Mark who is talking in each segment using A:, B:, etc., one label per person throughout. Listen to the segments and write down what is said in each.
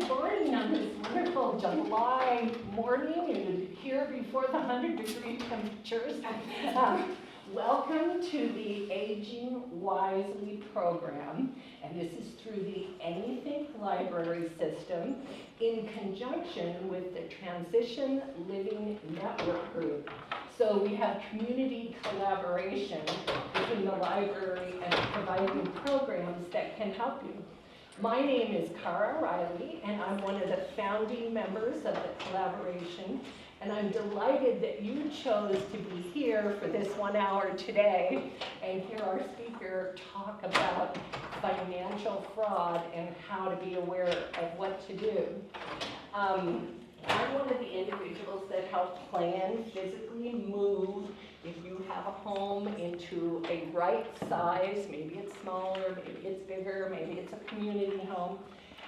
A: Good morning on this wonderful July morning and here before the 100-degree temperatures. Welcome to the Aging Wisely program, and this is through the Anythink library system in conjunction with the Transition Living Network Group. So we have community collaboration within the library and providing programs that can help you. My name is Cara Riley, and I'm one of the founding members of the collaboration, and I'm delighted that you chose to be here for this 1 hour today and hear our speaker talk about financial fraud and how to be aware of what to do. I'm one of the individuals that help plan, physically move, if you have a home, into a right size. Maybe it's smaller, maybe it's bigger, maybe it's a community home.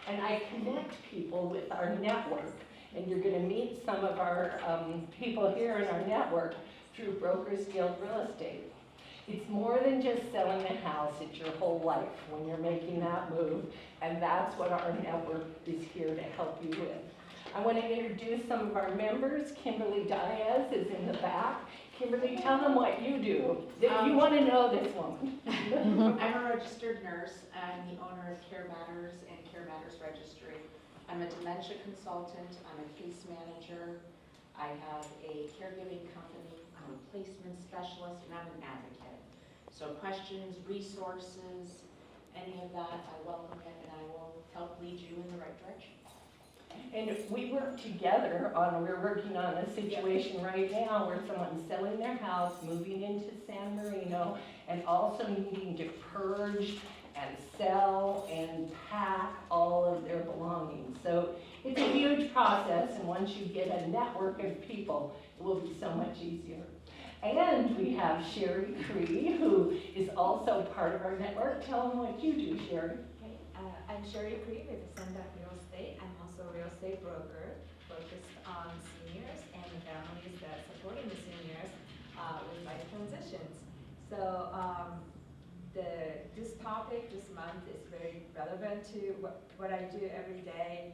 A: And I connect people with our network. And you're going to meet some of our people here in our network through Brokers Guild Real Estate. It's more than just selling a house, it's your whole life when you're making that move. And that's what our network is here to help you with. I want to introduce some of our members. Kimberly Diaz is in the back. Kimberly, tell them what you do. You want to know this woman.
B: I'm a registered nurse. I'm the owner of Care Matters and Care Matters Registry. I'm a dementia consultant. I'm a case manager. I have a caregiving company. I'm a placement specialist, and I'm an advocate. So questions, resources, any of that, I welcome it, and I will help lead you in the right direction.
A: And we work together we're working on a situation right now where someone's selling their house, moving into San Marino, and also needing to purge and sell and pack all of their belongings. So it's a huge process, and once you get a network of people, it will be so much easier. And we have Sherry Cree, who is also part of our network. Tell them what you do, Sherry.
C: I'm Sherry Cree with Ascendant Real Estate. I'm also a real estate broker focused on seniors and the families that supporting the seniors with life transitions. So this topic this month is very relevant to what I do every day.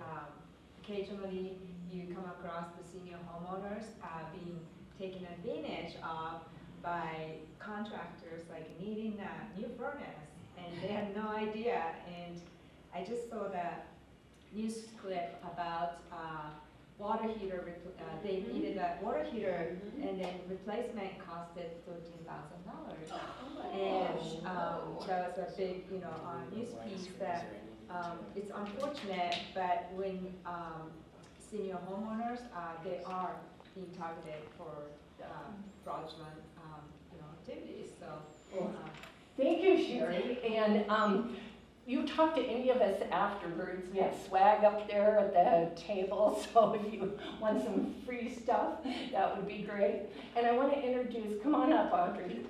C: Occasionally you come across the senior homeowners being taken advantage of by contractors, like needing a new furnace, and they have no idea. And I just saw that news clip about water heater. They needed a water heater, and then replacement costed $13,000. And that was a big, news piece that it's unfortunate, but when senior homeowners, they are being targeted for fraudulent, activities. So.
A: Thank you, Sherry. And you talk to any of us afterwards. We have swag up there at the table, so if you want some free stuff, that would be great. And I want to introduce, come on up, Audrey.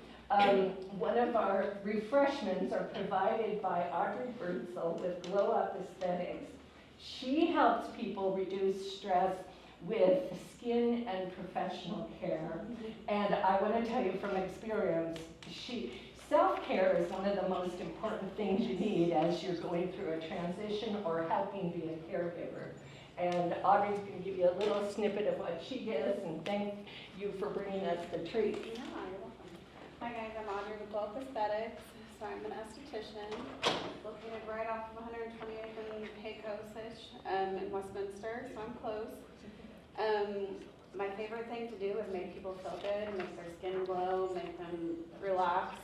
A: One of our refreshments are provided by Audrey Birdsell with Glow Up Aesthetics. She helps people reduce stress with skin and professional care. And I want to tell you from experience, self-care is one of the most important things you need as you're going through a transition or helping be a caregiver. And Audrey's going to give you a little snippet of what she does, and thank you for bringing us the treat.
D: Yeah, you're welcome. Hi guys, I'm Audrey with Glow Up Aesthetics. So I'm an esthetician located right off of 128th and Pecos-ish in Westminster, so I'm close. My favorite thing to do is make people feel good, make their skin glow, make them relaxed.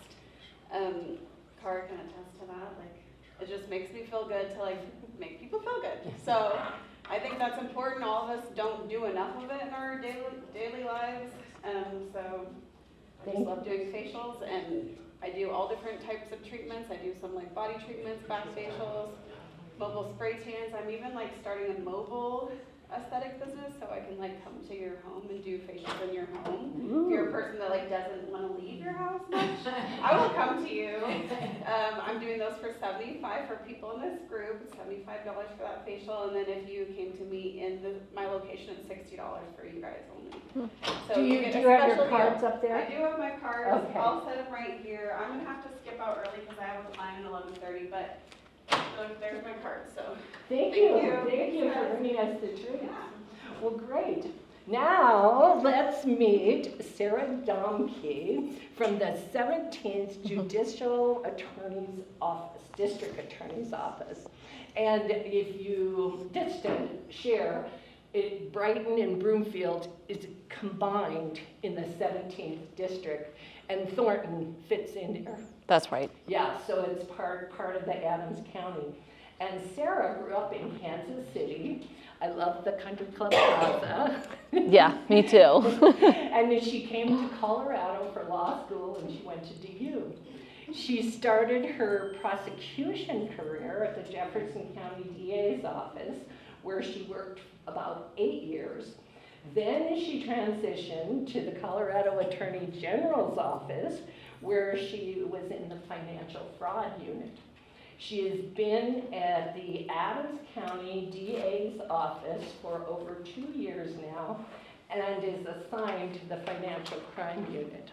D: Cara can attest to that. Like, it just makes me feel good to make people feel good. So I think that's important. All of us don't do enough of it in our daily lives. So I just love doing facials, and I do all different types of treatments. I do some body treatments, back facials, mobile spray tans. I'm even starting a mobile aesthetic business, so I can come to your home and do facials in your home.
A: Ooh.
D: If you're a person that doesn't want to leave your house much, I will come to you. I'm doing those for $75 for people in this group. It's $75 for that facial, and then if you came to me in my location, it's $60 for you guys only. So
A: do you
D: get
A: have your
D: deal.
A: cards up there?
D: I do have my cards.
A: Okay.
D: I'll set them right here. I'm gonna have to skip out early because I have a client at 11:30, but look, there's my card, so.
A: Thank
D: Thank
A: you
D: you.
A: for bringing us the treats. Well, great. Now, let's meet Sarah Domke from the 17th Judicial Attorney's Office, District Attorney's Office. And if you, just to share, Brighton and Broomfield is combined in the 17th District, and Thornton fits in there.
E: That's right.
A: Yeah, so it's part of the Adams County. And Sarah grew up in Kansas City. I love the Country Club Plaza.
E: Yeah, me too.
A: And then she came to Colorado for law school, and she went to DU. She started her prosecution career at the Jefferson County DA's office, where she worked about 8 years. Then she transitioned to the Colorado Attorney General's office, where she was in the financial fraud unit. She has been at the Adams County DA's office for over 2 years now and is assigned to the financial crime unit.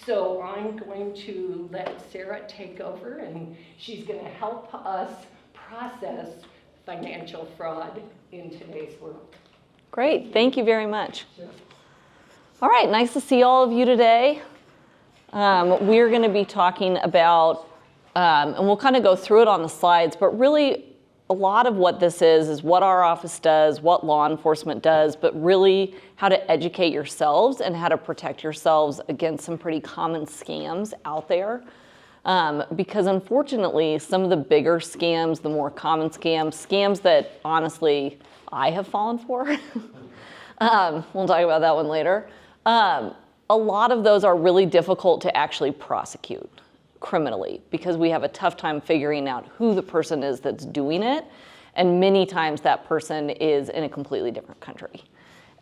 A: So I'm going to let Sarah take over, and she's going to help us process financial fraud in today's world.
E: Great, thank you very much. All right, nice to see all of you today. We're going to be talking about, and we'll kind of go through it on the slides, but really a lot of what this is what our office does, what law enforcement does, but really how to educate yourselves and how to protect yourselves against some pretty common scams out there. Because unfortunately, some of the bigger scams, the more common scams that honestly I have fallen for, we'll talk about that one later. A lot of those are really difficult to actually prosecute criminally because we have a tough time figuring out who the person is that's doing it. And many times that person is in a completely different country.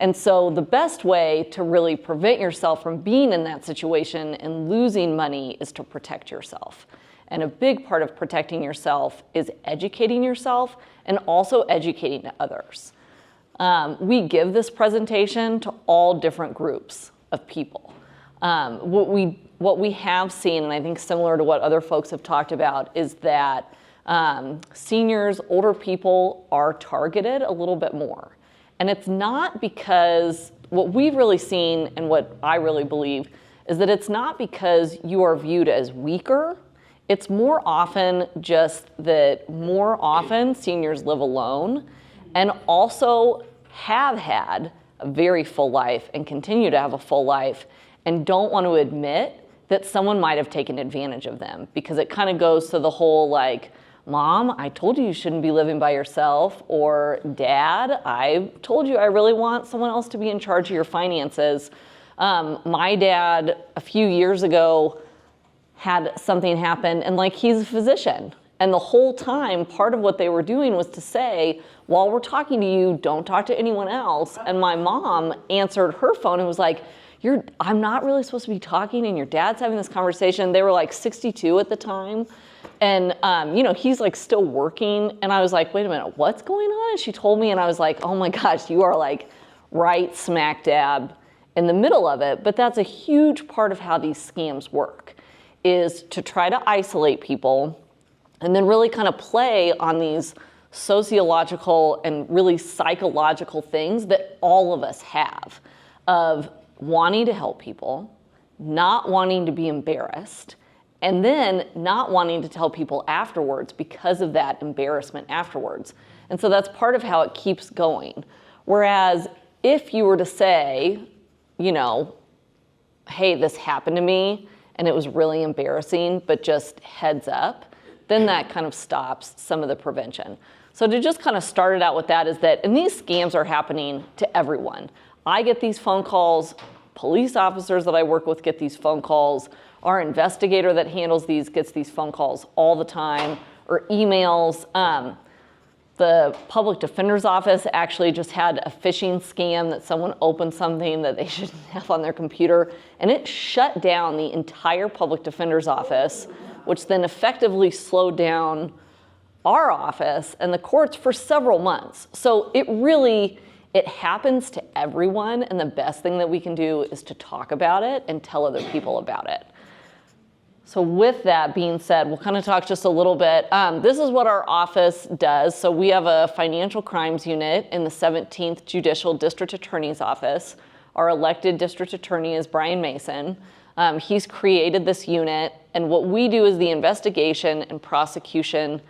E: And so the best way to really prevent yourself from being in that situation and losing money is to protect yourself. And a big part of protecting yourself is educating yourself and also educating others. We give this presentation to all different groups of people. What we have seen, and I think similar to what other folks have talked about, is that seniors, older people are targeted a little bit more. And it's not because, what we've really seen and what I really believe is that it's not because you are viewed as weaker. It's more often just that more often seniors live alone and also have had a very full life and continue to have a full life and don't want to admit that someone might have taken advantage of them, because it kind of goes to the whole like, Mom, I told you you shouldn't be living by yourself, or Dad, I told you I really want someone else to be in charge of your finances. My dad, a few years ago, had something happen, and like, he's a physician. And the whole time, part of what they were doing was to say, while we're talking to you, don't talk to anyone else. And my mom answered her phone and was like, I'm not really supposed to be talking, and your dad's having this conversation. They were like 62 at the time. And, he's like still working. And I was like, wait a minute, what's going on? And she told me, and I was like, oh my gosh, you are like right smack dab in the middle of it. But that's a huge part of how these scams work, is to try to isolate people and then really kind of play on these sociological and really psychological things that all of us have, of wanting to help people, not wanting to be embarrassed, and then not wanting to tell people afterwards because of that embarrassment afterwards. And so that's part of how it keeps going. Whereas if you were to say, hey, this happened to me and it was really embarrassing, but just heads up, then that kind of stops some of the prevention. So to just kind of start it out with that is that, and these scams are happening to everyone. I get these phone calls, police officers that I work with get these phone calls, our investigator that handles these gets these phone calls all the time, or emails. The public defender's office actually just had a phishing scam that someone opened something that they shouldn't have on their computer, and it shut down the entire public defender's office, which then effectively slowed down our office and the courts for several months. So it happens to everyone, and the best thing that we can do is to talk about it and tell other people about it. So with that being said, we'll kind of talk just a little bit. This is what our office does. So we have a financial crimes unit in the 17th Judicial District Attorney's office. Our elected district attorney is Brian Mason. He's created this unit, and what we do is the investigation and prosecution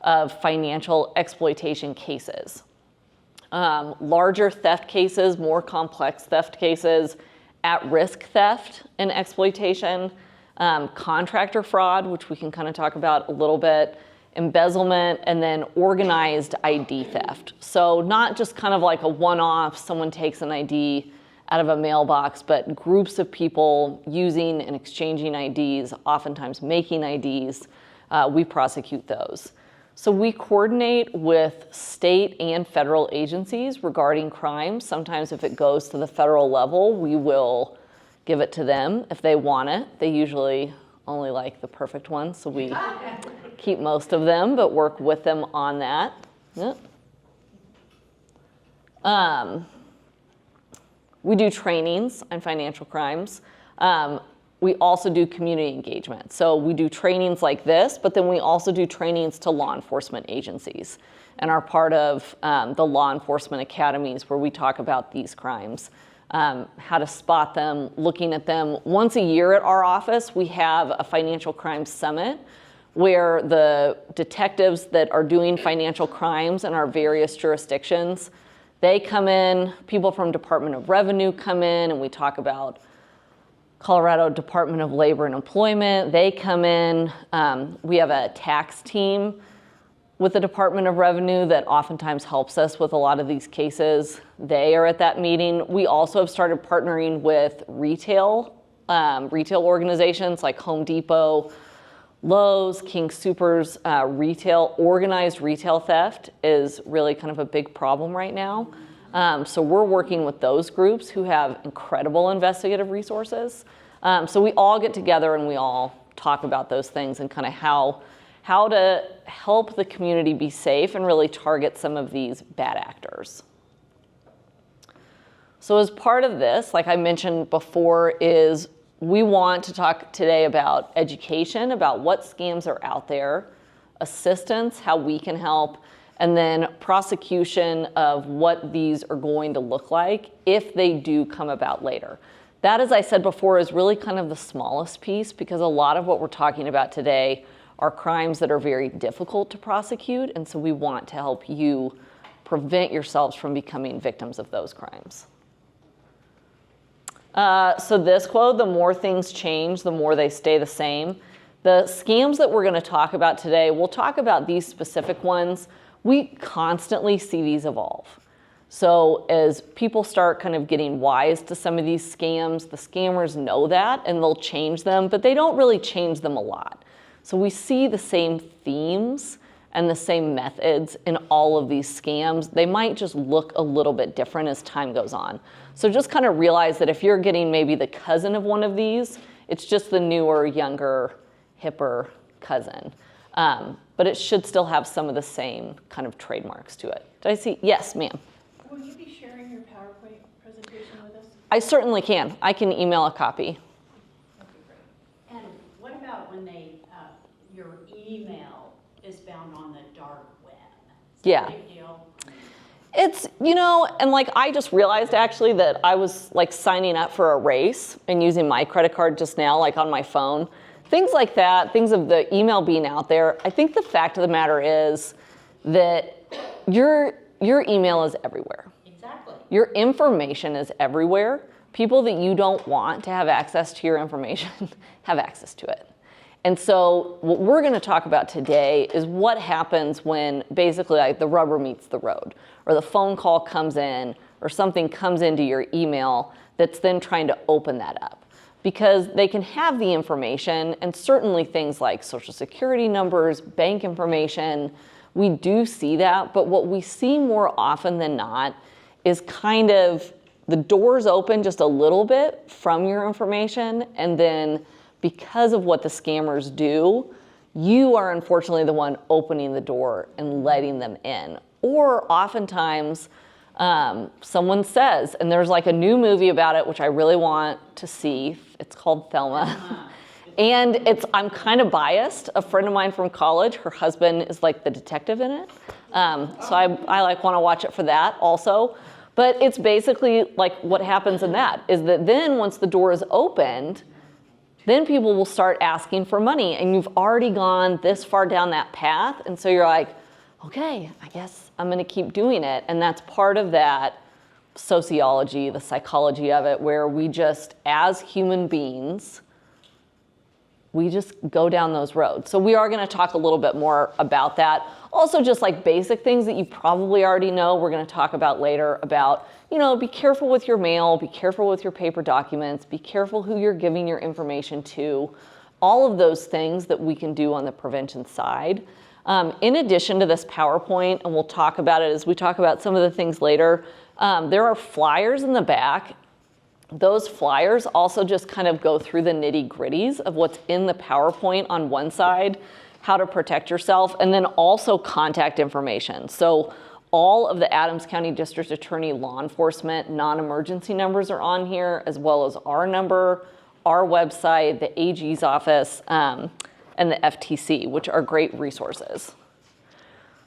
E: of financial exploitation cases. Larger theft cases, more complex theft cases, at-risk theft and exploitation, contractor fraud, which we can kind of talk about a little bit, embezzlement, and then organized ID theft. So not just kind of like a one-off, someone takes an ID out of a mailbox, but groups of people using and exchanging IDs, oftentimes making IDs, we prosecute those. So we coordinate with state and federal agencies regarding crimes. Sometimes if it goes to the federal level, we will give it to them if they want it. They usually only like the perfect ones, so we keep most of them, but work with them on that. Yep. We do trainings on financial crimes. We also do community engagement. So we do trainings like this, but then we also do trainings to law enforcement agencies and are part of the law enforcement academies where we talk about these crimes, how to spot them, looking at them. Once a year at our office, we have a financial crimes summit where the detectives that are doing financial crimes in our various jurisdictions, they come in, people from Department of Revenue come in, and we talk about Colorado Department of Labor and Employment. They come in. We have a tax team with the Department of Revenue that oftentimes helps us with a lot of these cases. They are at that meeting. We also have started partnering with retail organizations like Home Depot, Lowe's, King Soopers. Organized retail theft is really kind of a big problem right now. So we're working with those groups who have incredible investigative resources. So we all get together and we all talk about those things and kind of how to help the community be safe and really target some of these bad actors. So as part of this, like I mentioned before, is we want to talk today about education, about what scams are out there, assistance, how we can help, and then prosecution of what these are going to look like if they do come about later. That, as I said before, is really kind of the smallest piece because a lot of what we're talking about today are crimes that are very difficult to prosecute, and so we want to help you prevent yourselves from becoming victims of those crimes. So this quote, the more things change, the more they stay the same. The scams that we're going to talk about today, we'll talk about these specific ones. We constantly see these evolve. So as people start kind of getting wise to some of these scams, the scammers know that and they'll change them, but they don't really change them a lot. So we see the same themes and the same methods in all of these scams. They might just look a little bit different as time goes on. So just kind of realize that if you're getting maybe the cousin of one of these, it's just the newer, younger, hipper cousin. But it should still have some of the same kind of trademarks to it. Did I see? Yes, ma'am.
F: Will you be sharing your PowerPoint presentation with us?
E: I certainly can. I can email a copy.
F: That'd be great. And what about when your email is found on the dark web? Is that
E: Yeah.
F: a big deal?
E: It's, and like I just realized actually that I was like signing up for a race and using my credit card just now, like on my phone. Things like that, things of the email being out there. I think the fact of the matter is that your email is everywhere.
F: Exactly.
E: Your information is everywhere. People that you don't want to have access to your information have access to it. And so what we're going to talk about today is what happens when basically like the rubber meets the road, or the phone call comes in, or something comes into your email that's then trying to open that up. Because they can have the information, and certainly things like social security numbers, bank information, we do see that, but what we see more often than not is kind of the doors open just a little bit from your information, and then because of what the scammers do, you are unfortunately the one opening the door and letting them in. Or oftentimes, someone says, and there's like a new movie about it, which I really want to see. It's called Thelma. And I'm kind of biased. A friend of mine from college, her husband is like the detective in it. So I like want to watch it for that also. But it's basically like what happens in that is that then once the door is opened, then people will start asking for money, and you've already gone this far down that path. And so you're like, okay, I guess I'm going to keep doing it. And that's part of that sociology, the psychology of it, where we just, as human beings, we just go down those roads. So we are going to talk a little bit more about that. Also, just like basic things that you probably already know, we're going to talk about later about, be careful with your mail, be careful with your paper documents, be careful who you're giving your information to, all of those things that we can do on the prevention side. In addition to this PowerPoint, and we'll talk about it as we talk about some of the things later, there are flyers in the back. Those flyers also just kind of go through the nitty-gritties of what's in the PowerPoint on one side, how to protect yourself, and then also contact information. So all of the Adams County District Attorney law enforcement non-emergency numbers are on here, as well as our number, our website, the AG's office, and the FTC, which are great resources.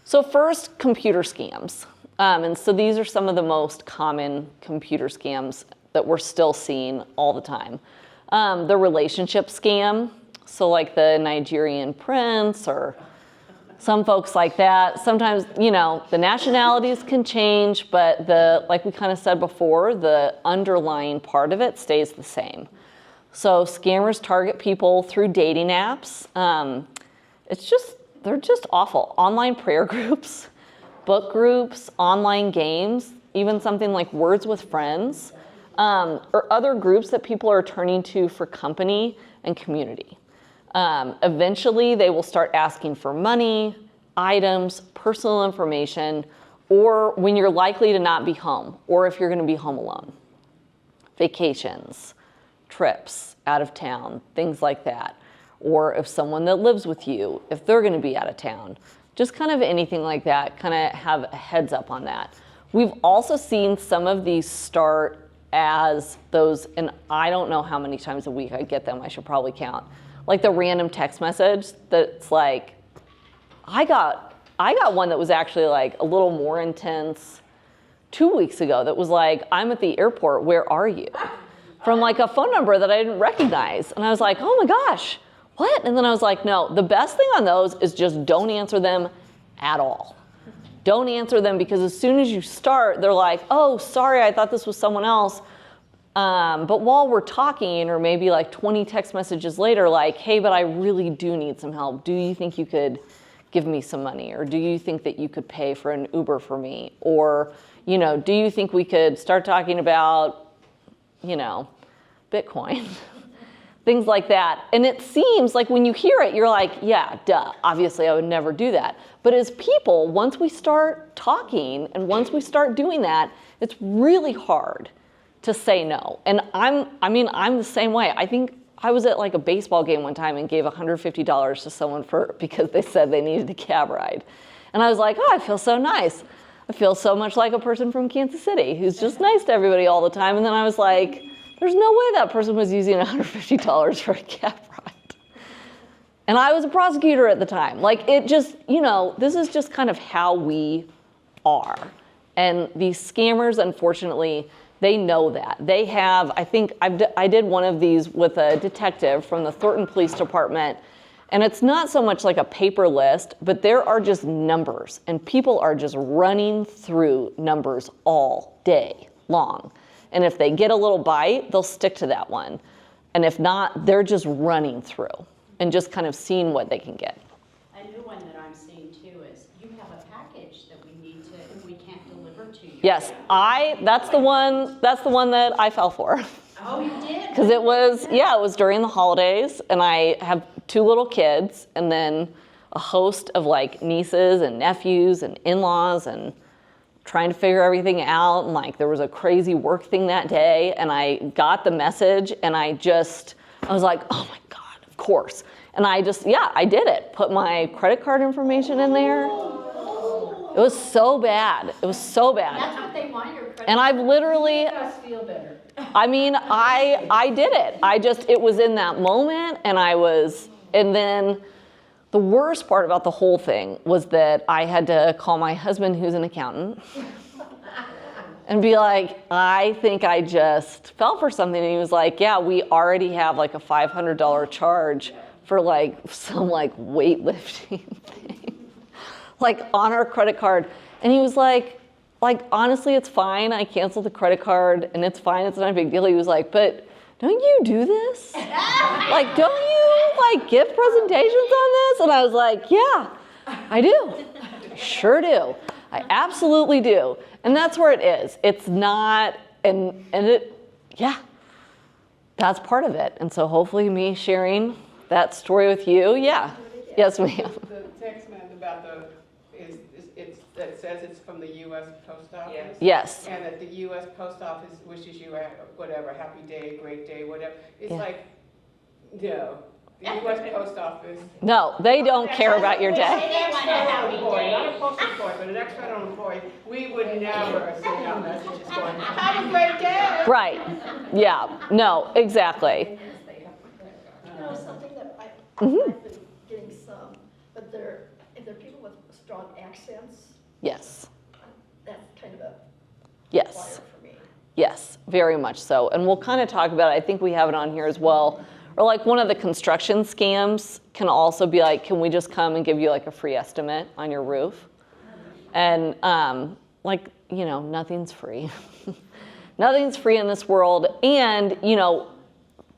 E: So first, computer scams. And so these are some of the most common computer scams that we're still seeing all the time. The relationship scam, so like the Nigerian prince or some folks like that. Sometimes, the nationalities can change, but like we kind of said before, the underlying part of it stays the same. So scammers target people through dating apps. They're just awful. Online prayer groups, book groups, online games, even something like Words with Friends, or other groups that people are turning to for company and community. Eventually, they will start asking for money, items, personal information, or when you're likely to not be home, or if you're going to be home alone. Vacations, trips, out of town, things like that. Or if someone that lives with you, if they're going to be out of town. Just kind of anything like that, kind of have a heads up on that. We've also seen some of these start as those, and I don't know how many times a week I get them, I should probably count. Like the random text message that's like, I got one that was actually like a little more intense 2 weeks ago that was like, I'm at the airport, where are you? From like a phone number that I didn't recognize. And I was like, oh my gosh, what? And then I was like, no, the best thing on those is just don't answer them at all. Don't answer them, because as soon as you start, they're like, oh, sorry, I thought this was someone else. But while we're talking, or maybe like 20 text messages later, like, hey, but I really do need some help. Do you think you could give me some money? Or do you think that you could pay for an Uber for me? Or, do you think we could start talking about, Bitcoin? Things like that. And it seems like when you hear it, you're like, yeah, duh, obviously I would never do that. But as people, once we start talking and once we start doing that, it's really hard to say no. And I'm the same way. I think I was at like a baseball game one time and gave $150 to someone because they said they needed a cab ride. And I was like, oh, I feel so nice. I feel so much like a person from Kansas City who's just nice to everybody all the time. And then I was like, there's no way that person was using $150 for a cab ride. And I was a prosecutor at the time. Like, it just, this is just kind of how we are. And these scammers, unfortunately, they know that. They have, I think, I did one of these with a detective from the Thornton Police Department. And it's not so much like a paper list, but there are just numbers. And people are just running through numbers all day long. And if they get a little bite, they'll stick to that one. And if not, they're just running through and just kind of seeing what they can get.
F: A new one that I'm seeing too is you have a package that we can't deliver to you.
E: Yes, that's the one that I fell for.
F: Oh, you did?
E: Because it was during the holidays, and I have 2 little kids, and then a host of like nieces and nephews and in-laws, and trying to figure everything out. And like, there was a crazy work thing that day, and I got the message, and I was like, oh my God, of course. And I did it. Put my credit card information in there. It was so bad. It was so bad.
F: That's what they want, your credit
E: And I've literally,
A: Make us feel better.
E: I mean, I did it. It was in that moment, and then the worst part about the whole thing was that I had to call my husband, who's an accountant, and be like, I think I just fell for something. And he was like, yeah, we already have like a $500 charge for like some like weightlifting thing, like on our credit card. And he was like, honestly, it's fine. I canceled the credit card and it's fine. It's not a big deal. He was like, but don't you do this? Like, don't you like give presentations on this? And I was like, yeah, I do. Sure do. I absolutely do. And that's where it is. It's not, and it, yeah, that's part of it. And so hopefully me sharing that story with you, yeah. Yes, ma'am.
G: The text message about that says it's from the U.S. Post Office?
E: Yes.
G: And that the U.S. Post Office wishes you a whatever, happy day, great day, whatever. It's
E: Yeah.
G: like, no, the U.S. Post Office.
E: No, they don't care about your day.
G: An external employee, not a postal employee, but an external employee, we would never send out messages going, have a great day.
E: Right. Yeah. No, exactly.
H: You know, something that
E: Mhm.
H: I've been getting some, but if they're people with strong accents,
E: Yes.
H: that's kind of a
E: Yes.
H: flyer for me.
E: Yes, very much so. And we'll kind of talk about it. I think we have it on here as well. Or like one of the construction scams can also be like, can we just come and give you like a free estimate on your roof? And like, you know, nothing's free. Nothing's free in this world. And, you know,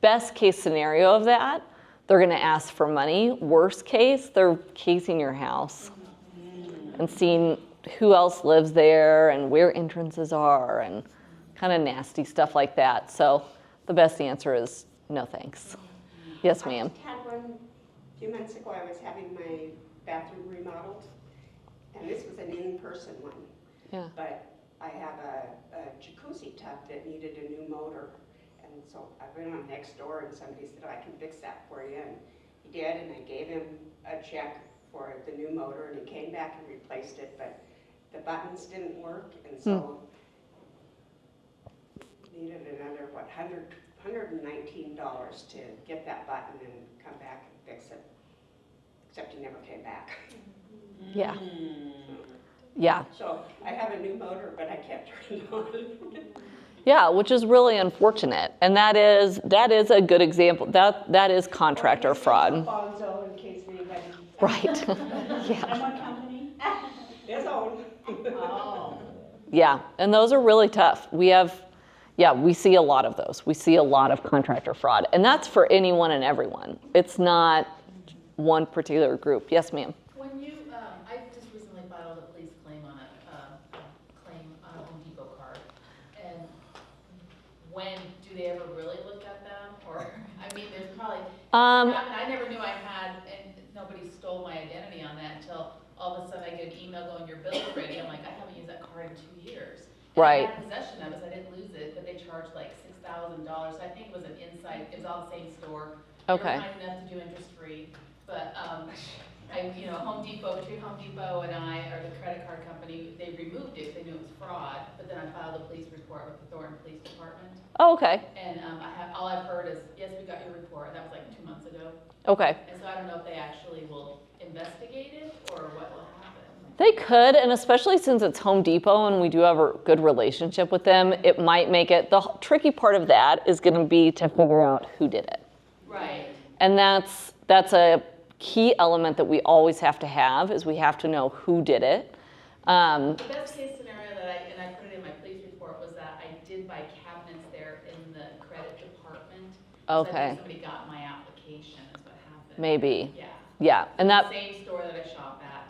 E: best case scenario of that, they're going to ask for money. Worst case, they're casing your house and seeing who else lives there and where entrances are and kind of nasty stuff like that. So the best answer is no thanks. Yes, ma'am.
I: I had one a few months ago. I was having my bathroom remodeled, and this was an in-person one.
E: Yeah.
I: But I have a jacuzzi tub that needed a new motor, and so I went on next door, and somebody said, "I can fix that for you," and he did, and I gave him a check for the new motor, and he came back and replaced it, but the buttons didn't work, and so needed another, $119 to get that button and come back and fix it, except he never came back.
E: Yeah. Yeah.
I: So I have a new motor, but I can't turn it on.
E: Yeah, which is really unfortunate. And that is a good example. That is contractor fraud.
I: Bonzo in case anybody.
E: Right. Yeah.
F: And what company?
I: His own.
F: Oh.
E: Yeah, and those are really tough. We see a lot of those. We see a lot of contractor fraud. And that's for anyone and everyone. It's not one particular group. Yes, ma'am.
J: When you, I just recently filed a police claim on a claim on a Home Depot card. And when, do they ever really look at them? Or, I mean, there's probably, I never knew I had, and nobody stole my identity on that until all of a sudden I get an email going, your bill's ready. I'm like, I haven't used that card in 2 years. And
E: Right.
J: I had possession of it, so I didn't lose it, but they charged like $6,000. So I think it was an inside, it was all the same store.
E: Okay.
J: They were kind enough to do interest-free, but, Home Depot, between Home Depot and I, or the credit card company, they removed it because they knew it was fraud, but then I filed a police report with the Thornton Police Department.
E: Oh, okay.
J: And all I've heard is, yes, we got your report, that was like 2 months ago.
E: Okay.
J: And so I don't know if they actually will investigate it or what will happen.
E: They could, and especially since it's Home Depot and we do have a good relationship with them, it might make it, the tricky part of that is going to be to figure out who did it.
J: Right.
E: And that's a key element that we always have to have, is we have to know who did it.
J: The best case scenario that I put it in my police report, was that I did buy cabinets there in the credit department. So I
E: Okay.
J: think somebody got my application is what happened.
E: Maybe.
J: Yeah.
E: Yeah, and that,
J: Same store that I shop at.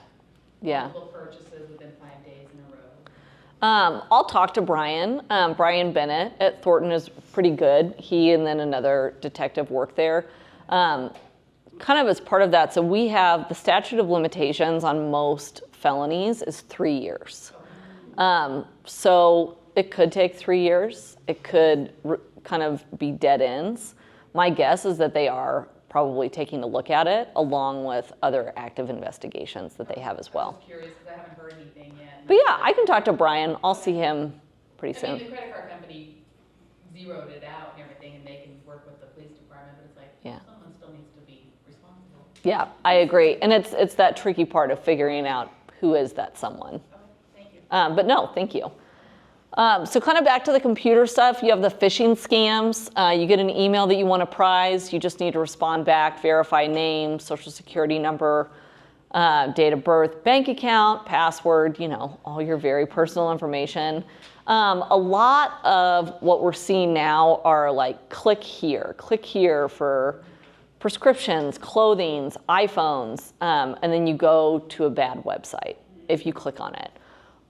E: yeah.
J: Multiple purchases within 5 days in a row.
E: I'll talk to Brian. Brian Bennett at Thornton is pretty good. He and then another detective work there. Kind of as part of that, so we have the statute of limitations on most felonies is 3 years. So it could take 3 years. It could kind of be dead ends. My guess is that they are probably taking a look at it along with other active investigations that they have as
J: I
E: well.
J: was curious because I haven't heard anything yet.
E: But yeah, I can talk to Brian. I'll see him pretty
J: I mean,
E: soon.
J: the credit card company zeroed it out and everything, and they can work with the police department, but it's like,
E: Yeah.
J: someone still needs to be responsible.
E: Yeah, I agree. And it's that tricky part of figuring out who is that someone.
J: Okay, thank you.
E: But no, thank you. So kind of back to the computer stuff, you have the phishing scams. You get an email that you want to prize. You just need to respond back, verify name, social security number, date of birth, bank account, password, all your very personal information. A lot of what we're seeing now are like click here for prescriptions, clothings, iPhones, and then you go to a bad website if you click on it.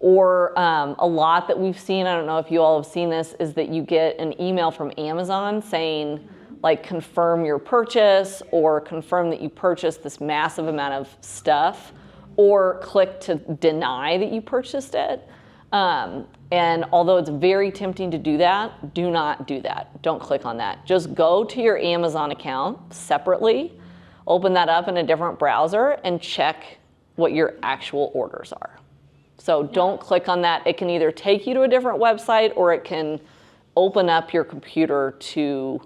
E: Or a lot that we've seen, I don't know if you all have seen this, is that you get an email from Amazon saying, like, confirm your purchase or confirm that you purchased this massive amount of stuff, or click to deny that you purchased it. And although it's very tempting to do that, do not do that. Don't click on that. Just go to your Amazon account separately, open that up in a different browser, and check what your actual orders are. So don't click on that. It can either take you to a different website or it can open up your computer to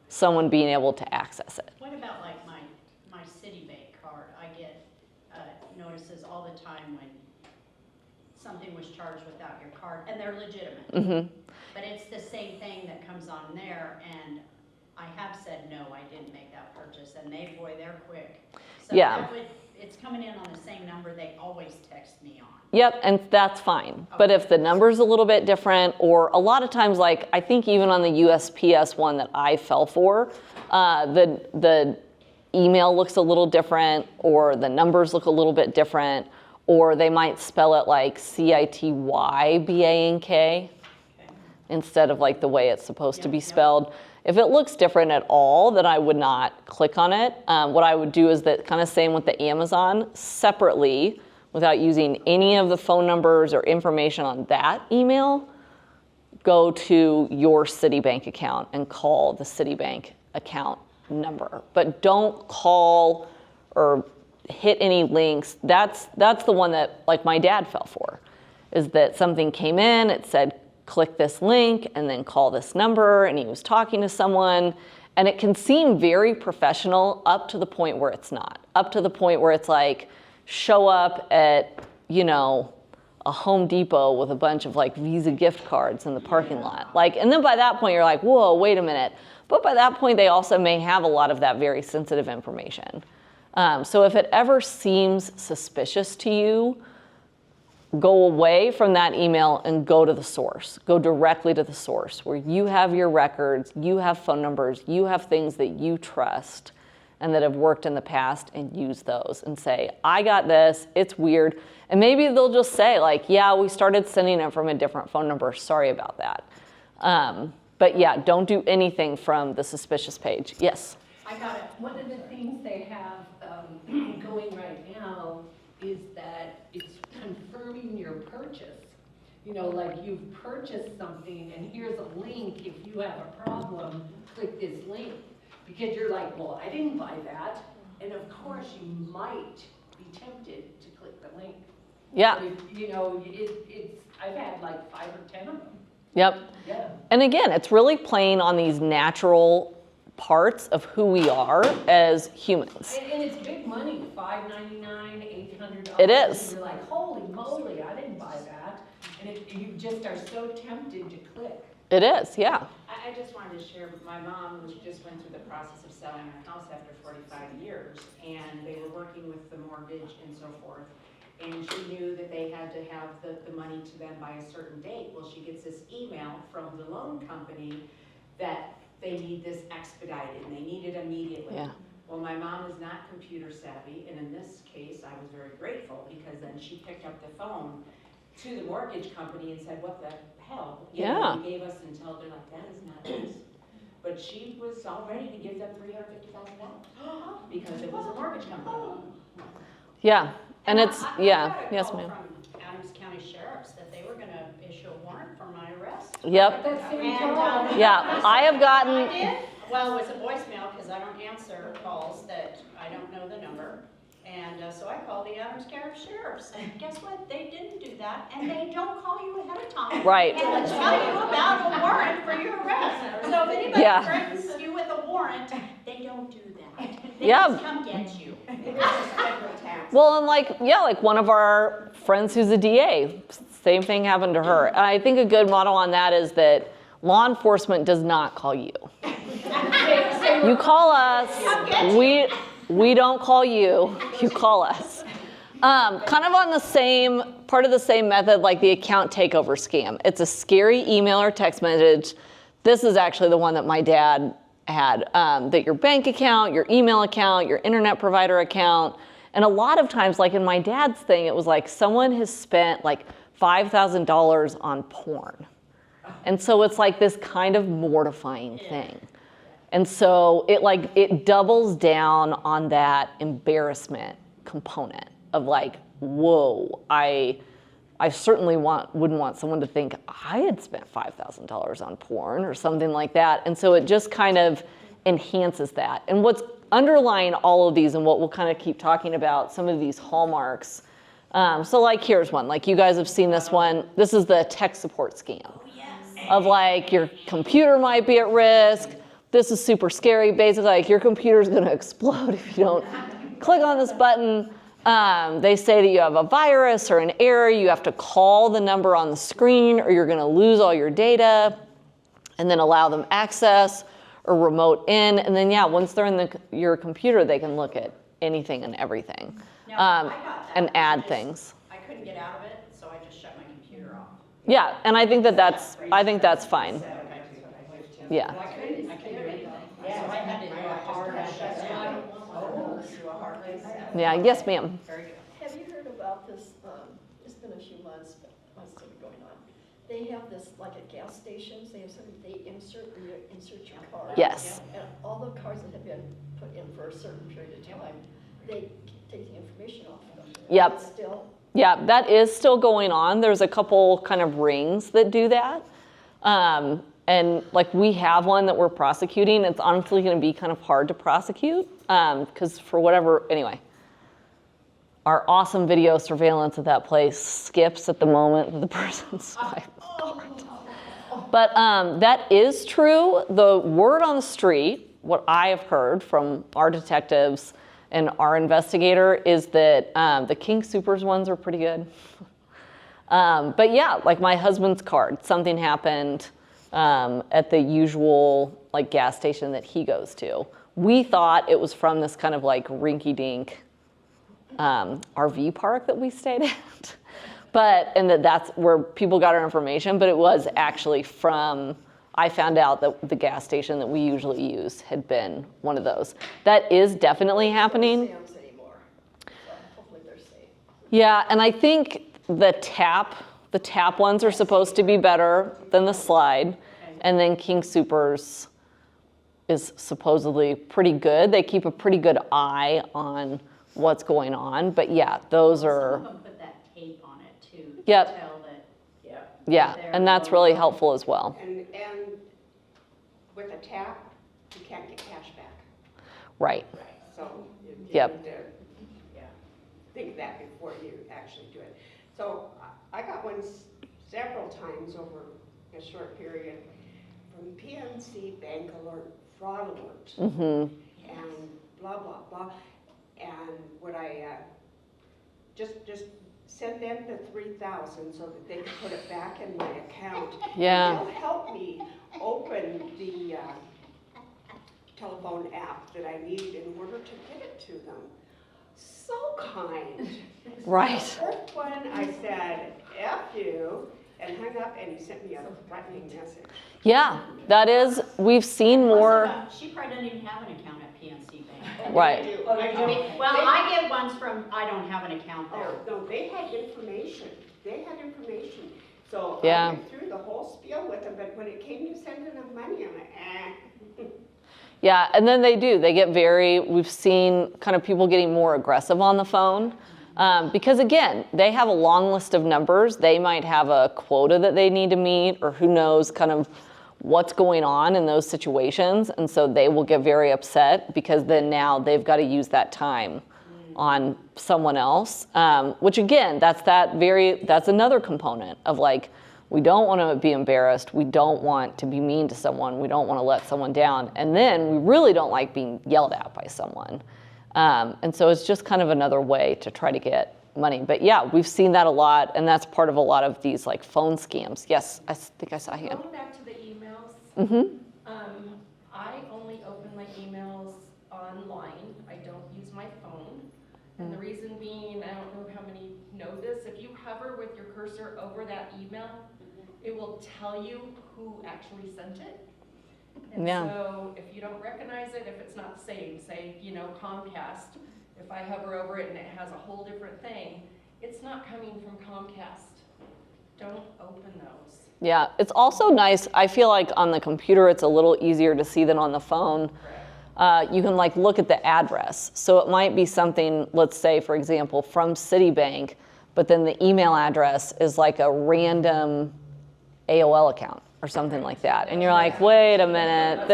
E: someone being able to access it.
F: What about like my Citibank card? I get notices all the time when something was charged without your card, and they're legitimate.
E: Mm-hmm.
F: But it's the same thing that comes on there, and I have said, no, I didn't make that purchase, and they're quick. So
E: Yeah.
F: it's coming in on the same number they always text me on.
E: Yep, and that's fine. But if the number's a little bit different, or a lot of times, like I think even on the USPS one that I fell for, the email looks a little different, or the numbers look a little bit different, or they might spell it like CITYBANK instead of like the way it's supposed to be spelled. If it looks different at all, then I would not click on it. What I would do is that kind of same with the Amazon, separately, without using any of the phone numbers or information on that email, go to your Citibank account and call the Citibank account number. But don't call or hit any links. That's the one that like my dad fell for, is that something came in, it said click this link and then call this number, and he was talking to someone, and it can seem very professional up to the point where it's not. Up to the point where it's like, show up at, a Home Depot with a bunch of like Visa gift cards in the parking lot. And then by that point you're like, whoa, wait a minute. But by that point they also may have a lot of that very sensitive information. So if it ever seems suspicious to you, go away from that email and go to the source. Go directly to the source where you have your records, you have phone numbers, you have things that you trust and that have worked in the past, and use those and say, I got this, it's weird. And maybe they'll just say like, yeah, we started sending it from a different phone number, sorry about that. But yeah, don't do anything from the suspicious page. Yes?
A: I got it. One of the things they have going right now is that it's confirming your purchase. Like you've purchased something and here's a link. If you have a problem, click this link. Because you're like, well, I didn't buy that. And of course you might be tempted to click the link.
E: Yeah.
A: I've had like 5 or 10 of them.
E: Yep.
A: Yeah.
E: And again, it's really playing on these natural parts of who we are as humans.
A: And it's big money, $5.99, $800.
E: It is.
A: And you're like, holy moly, I didn't buy that. And you just are so tempted to click.
E: It is, yeah.
B: I just wanted to share, my mom just went through the process of selling her house after 45 years, and they were working with the mortgage and so forth. And she knew that they had to have the money to them by a certain date. Well, she gets this email from the loan company that they need this expedited, and they need it immediately.
E: Yeah.
B: Well, my mom is not computer savvy, and in this case, I was very grateful, because then she picked up the phone to the mortgage company and said, what the hell?
E: Yeah.
B: You gave us until, they're like, that is not this. But she was all ready to give them $350,000 because it was a mortgage company.
E: Yeah. And it's,
F: I
E: yeah,
F: got a
E: yes,
F: call
E: ma'am.
F: from Adams County Sheriff's that they were gonna issue a warrant for my arrest.
E: Yep.
A: That's same
F: And,
A: problem.
E: Yeah, I have
F: I
E: gotten,
F: did. Well, it was a voicemail, because I don't answer calls that I don't know the number. And So I called the Adams Parish Sheriff's, and guess what? They didn't do that, and they don't call you ahead of time.
E: Right.
F: And tell you about a warrant for your arrest. So if anybody
E: Yeah.
F: threatens you with a warrant, they don't do that. They
E: Yeah.
F: just come get you.
E: Well, and like one of our friends who's a DA, same thing happened to her. And I think a good model on that is that law enforcement does not call you. You call us. We don't call you. You call us. Kind of on the same part of the same method, like the account takeover scam. It's a scary email or text message. This is actually the one that my dad had. That your bank account, your email account, your internet provider account, and a lot of times, like in my dad's thing, it was like someone has spent like $5,000 on porn. And so it's like this kind of mortifying thing. And so it doubles down on that embarrassment component of like, whoa, I certainly wouldn't want someone to think I had spent $5,000 on porn or something like that. And so it just kind of enhances that. And what's underlying all of these, and what we'll kind of keep talking about, some of these hallmarks. So like here's one, like you guys have seen this one. This is the tech support scam. Of like your computer might be at risk. This is super scary. Basically, like your computer's gonna explode if you don't click on this button. They say that you have a virus or an error. You have to call the number on the screen or you're gonna lose all your data, and then allow them access or remote in. And then, yeah, once they're in your computer, they can look at anything and everything
F: Now, I got that.
E: and add things.
F: I couldn't get out of it, so I just shut my computer off.
E: Yeah, and I think that's fine. Yeah.
F: I couldn't do anything. So I had to do a hard shutdown.
E: Yeah, yes, ma'am.
F: Very good.
H: Have you heard about this, it's been a few months, but what's still going on? They have this, like at gas stations, they have something, they insert your card.
E: Yes.
H: And all the cards that have been put in for a certain period of time, they take the information off of them.
E: Yep.
H: It's still,
E: Yeah, that is still going on. There's a couple kind of rings that do that. And like we have one that we're prosecuting. It's honestly going to be kind of hard to prosecute because for whatever, anyway, our awesome video surveillance at that place skips at the moment that the person's swiped. But that is true. The word on the street, what I have heard from our detectives and our investigator, is that the King Soopers ones are pretty good. But yeah, like my husband's card, something happened at the usual like gas station that he goes to. We thought it was from this kind of like rinky-dink RV park that we stayed at. And that's where people got our information, but it was actually from, I found out that the gas station that we usually use had been one of those. That is definitely happening.
H: Sam's anymore, so hopefully they're safe.
E: Yeah, and I think the tap ones are supposed to be better than the slide, and then King Soopers is supposedly pretty good. They keep a pretty good eye on what's going on, but yeah, those
F: Some
E: are,
F: of them put that tape on it too. To
E: Yep.
F: tell that.
E: yeah, and that's really helpful as well.
I: And with a tap, you can't get cash back.
E: Right,
I: So you
E: Yep.
I: need to think that before you actually do it. So I got one several times over a short period from PNC Bank Alert, Fraud Alert, and blah, blah, blah. And would I just send them the 3,000 so that they could put it back in my account?
E: Yeah.
I: And they'll help me open the telephone app that I need in order to get it to them. So kind.
E: right.
I: First one, I said, F you, and hung up, and he sent me a threatening message.
E: Yeah, that is, we've seen more,
F: She probably doesn't even have an account at PNC Bank.
E: right.
F: Well, I get ones from, I don't have an account there.
I: Oh, no, they had information. So
E: Yeah.
I: I went through the whole spiel with them, but when it came to sending them money, I'm like,
E: Yeah, and then they get we've seen kind of people getting more aggressive on the phone. Because again, they have a long list of numbers. They might have a quota that they need to meet, or who knows kind of what's going on in those situations. And so they will get very upset because then now they've got to use that time on someone else, which again, that's another component of like, we don't want to be embarrassed. We don't want to be mean to someone. We don't want to let someone down. And then we really don't like being yelled at by someone. And so it's just kind of another way to try to get money. But yeah, we've seen that a lot. And that's part of a lot of these like phone scams. Yes, I think I saw a hand.
K: Going back to the emails,
E: Mm-hmm.
K: I only open my emails online. I don't use my phone. And the reason being, I don't know how many know this, if you hover with your cursor over that email, it will tell you who actually sent it. And
E: Yeah.
K: so if you don't recognize it, if it's not saved, say, Comcast, if I hover over it and it has a whole different thing, it's not coming from Comcast. Don't open those.
E: Yeah, it's also nice. I feel like on the computer, it's a little easier to see than on the phone. You can like look at the address. So it might be something, let's say, for example, from Citibank, but then the email address is like a random AOL account or something like that. And you're like, wait a minute,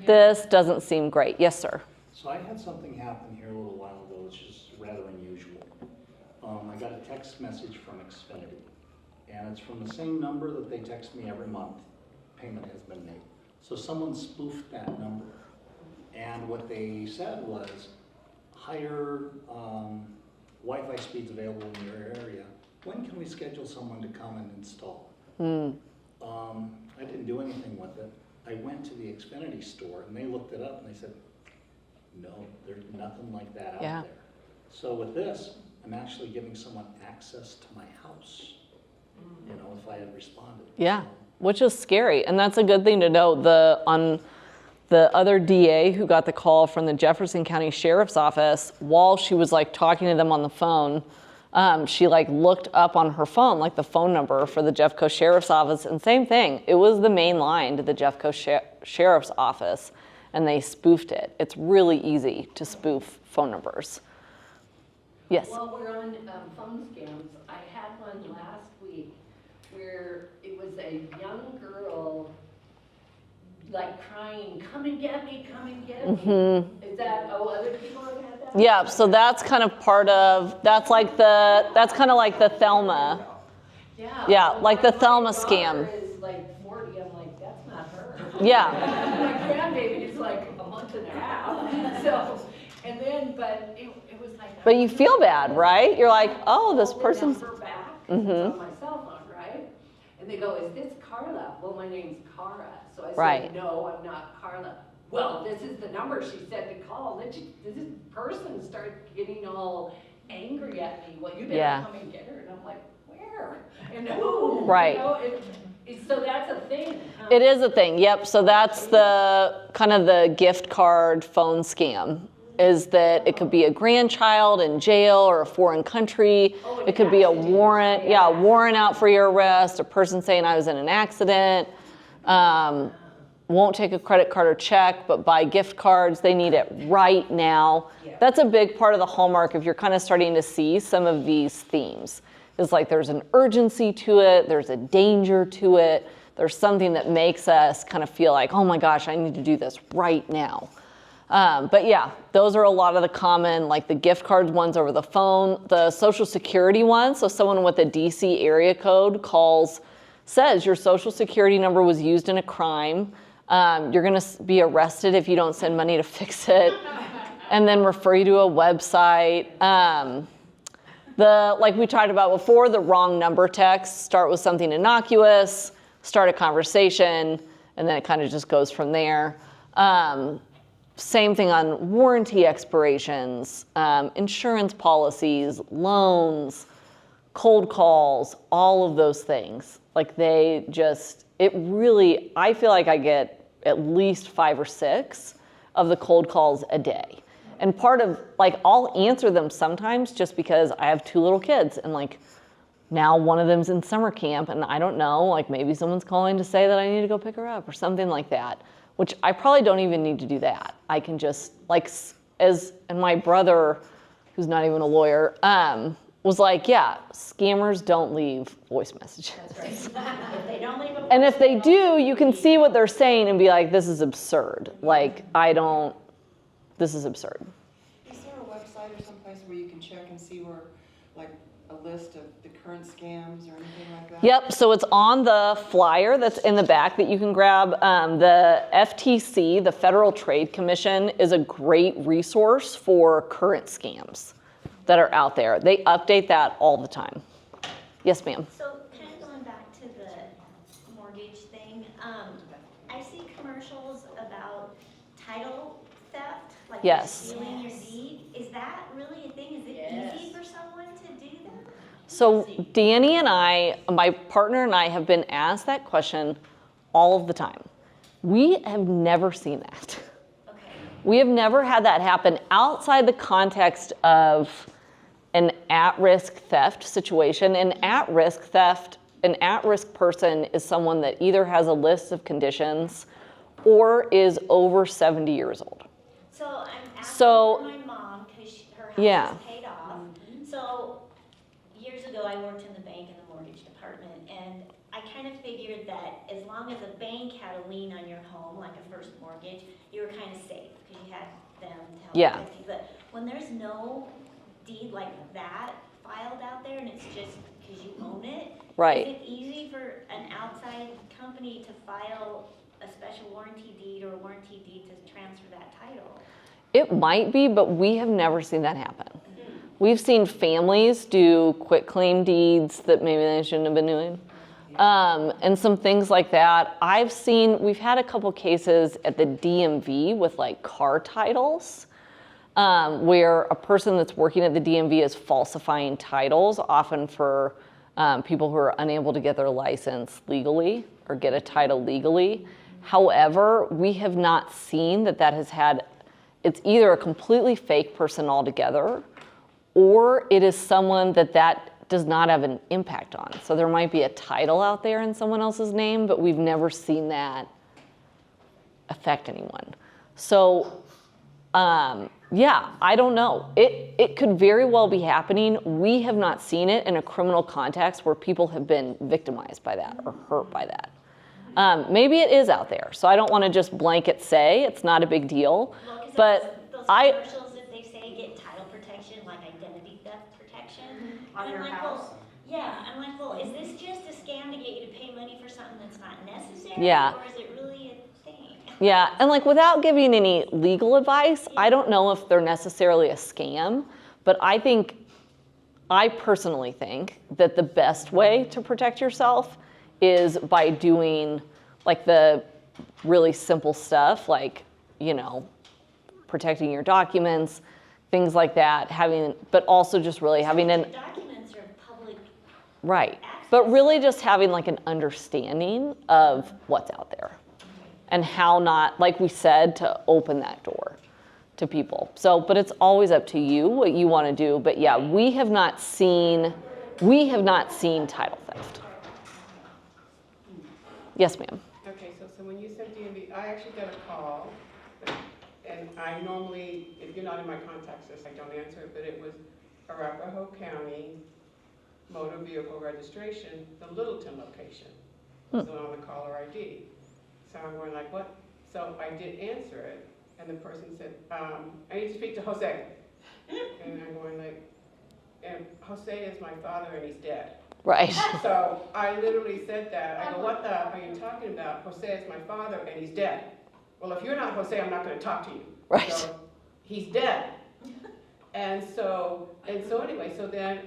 E: this doesn't seem great. Yes, sir.
L: So I had something happen here a little while ago, which is rather unusual. I got a text message from Xfinity, and it's from the same number that they text me every month. Payment has been made. So someone spoofed that number, and what they said was, higher Wi-Fi speeds available in your area. When can we schedule someone to come and install? I didn't do anything with it. I went to the Xfinity store, and they looked it up, and they said, no, there's nothing like that out there. So with this, I'm actually giving someone access to my house, if I had responded.
E: Yeah, which is scary. And that's a good thing to know. On the other DA who got the call from the Jefferson County Sheriff's Office, while she was like talking to them on the phone, she like looked up on her phone, like the phone number for the Jeffco Sheriff's Office, and same thing. It was the main line to the Jeffco Sheriff's Office, and they spoofed it. It's really easy to spoof phone numbers. Yes.
A: While we're on phone scams, I had one last week where it was a young girl like crying, come and get me, come and get me. Is that, other people have had that?
E: Yeah, so that's kind of that's kind of like the Thelma. Yeah, like the Thelma scam.
A: My daughter is like 40, I'm like, that's not her.
E: Yeah.
A: My grandbaby is like a month and a half. So, and then, but it was like.
E: But you feel bad, right? You're like, oh, this person's.
A: Number back, it's on my cell phone, right? And they go, is this Carla? Well, my name's Cara. So I said,
E: Right.
A: no, I'm not Carla. Well, this is the number she said to call. And then this person started getting all angry at me. Well, you better come and get her. And I'm like, where? And who?
E: Right.
A: So that's a thing.
E: It is a thing, yep. So that's the kind of the gift card phone scam, is that it could be a grandchild in jail or a foreign country. It could be a warrant, warrant out for your arrest, a person saying I was in an accident. Won't take a credit card or check, but buy gift cards. They need it right now. That's a big part of the hallmark if you're kind of starting to see some of these themes. It's like there's an urgency to it, there's a danger to it, there's something that makes us kind of feel like, oh my gosh, I need to do this right now. But yeah, those are a lot of the common, like the gift cards ones over the phone, the social security ones. So someone with a DC area code says your social security number was used in a crime. You're gonna be arrested if you don't send money to fix it, and then refer you to a website. Like we talked about before, the wrong number texts start with something innocuous, start a conversation, and then it kind of just goes from there. Same thing on warranty expirations, insurance policies, loans, cold calls, all of those things. Like I feel like I get at least 5 or 6 of the cold calls a day. And part of, like, I'll answer them sometimes just because I have 2 little kids, and like now one of them's in summer camp, and I don't know, like maybe someone's calling to say that I need to go pick her up or something like that, which I probably don't even need to do that. I can just, and my brother, who's not even a lawyer, was like, yeah, scammers don't leave voice messages.
F: That's right. If they don't leave a
E: And if they do, you can see what they're saying and be like, this is absurd. Like, this is absurd.
H: Is there a website
M: check and see where, like, a list of the current scams or anything like that?
E: Yep, so it's on the flyer that's in the back that you can grab. The FTC, the Federal Trade Commission, is a great resource for current scams that are out there. They update that all the time. Yes, ma'am.
N: So kind of going back to the mortgage thing, I see commercials about title theft, like
E: Yes.
N: stealing your deed. Is that really a thing? Is it easy for someone to do that?
E: So Danny and I, my partner and I, have been asked that question all of the time. We have never seen that.
N: Okay.
E: We have never had that happen outside the context of an at-risk theft situation. An at-risk theft, an at-risk person is someone that either has a list of conditions or is over 70 years old.
N: So I'm asking
E: So-
N: for my mom because her house
E: Yeah.
N: is paid off. So years ago, I worked in the bank in the mortgage department, and I kind of figured that as long as a bank had a lien on your home, like a first mortgage, you were kind of safe because you had them to help
E: Yeah.
N: protect you. But when there's no deed like that filed out there and it's just because you own it,
E: Right.
N: is it easy for an outside company to file a special warranty deed or a warranty deed to transfer that title?
E: It might be, but we have never seen that happen. We've seen families do quitclaim deeds that maybe they shouldn't have been doing. And some things like that. We've had a couple cases at the DMV with like car titles, where a person that's working at the DMV is falsifying titles, often for people who are unable to get their license legally or get a title legally. However, we have not seen that has had, it's either a completely fake person altogether, or it is someone that does not have an impact on. So there might be a title out there in someone else's name, but we've never seen that affect anyone. So, yeah, I don't know. It could very well be happening. We have not seen it in a criminal context where people have been victimized by that or hurt by that. Maybe it is out there, so I don't want to just blanket say it's not a big deal.
N: Well, 'cause
E: But
N: those
E: I,
N: commercials that they say get title protection, like identity theft protection.
B: On
N: And
B: your
N: I'm like,
B: house?
N: well, yeah, I'm like, well, is this just a scam to get you to pay money for something that's not necessary?
E: Yeah.
N: Or is it really a thing?
E: yeah, and like without giving any legal advice, I don't know if they're necessarily a scam, but I personally think that the best way to protect yourself is by doing like the really simple stuff, like, protecting your documents, things like that, but also just really having
N: Your documents are public.
E: right, but really just having like an understanding of what's out there and how not, like we said, to open that door to people. So, but it's always up to you what you want to do. But yeah, we have not seen title theft. Yes, ma'am.
G: Okay, so when you said DMV, I actually got a call, and I normally, if you're not in my contacts list, I don't answer it, but it was Arapahoe County Motor Vehicle Registration, the Littleton location. So on the caller ID. So I'm going like, what? So I did answer it, and the person said, I need to speak to Jose. And I'm going like, and Jose is my father and he's dead.
E: Right.
G: So I literally said that. I go, what the are you talking about? Jose is my father and he's dead. Well, if you're not Jose, I'm not going to talk to you.
E: Right.
G: So he's dead. And so anyway, so then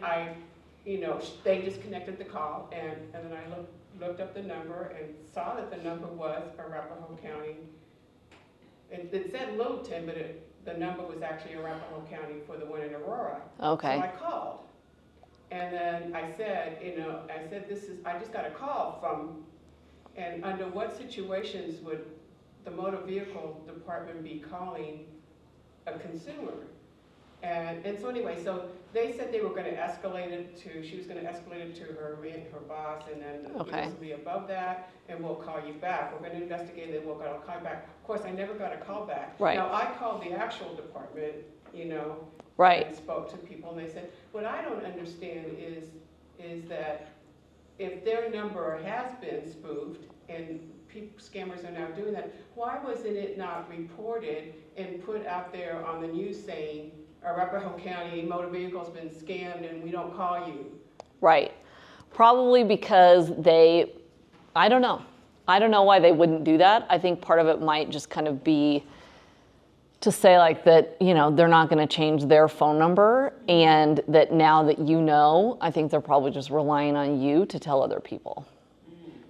G: they disconnected the call, and then I looked up the number and saw that the number was Arapahoe County. It said Littleton, but the number was actually Arapahoe County for the one in Aurora.
E: Okay.
G: So I called. And then I said, I just got a call from, and under what situations would the motor vehicle department be calling a consumer? And so anyway, so they said they were going to escalate it she was going to escalate it to her boss, and then
E: Okay.
G: this will be above that, and we'll call you back. We're going to investigate it, I'll call you back. Of course, I never got a call back.
E: Right.
G: Now, I called the actual department,
E: Right.
G: and spoke to people, and they said, what I don't understand is that if their number has been spoofed and scammers are now doing that, why wasn't it not reported and put out there on the news saying Arapahoe County motor vehicle's been scammed and we don't call you?
E: Right. Probably because I don't know. I don't know why they wouldn't do that. I think part of it might just kind of be to say like that, you know, they're not going to change their phone number, and that now that you know, I think they're probably just relying on you to tell other people.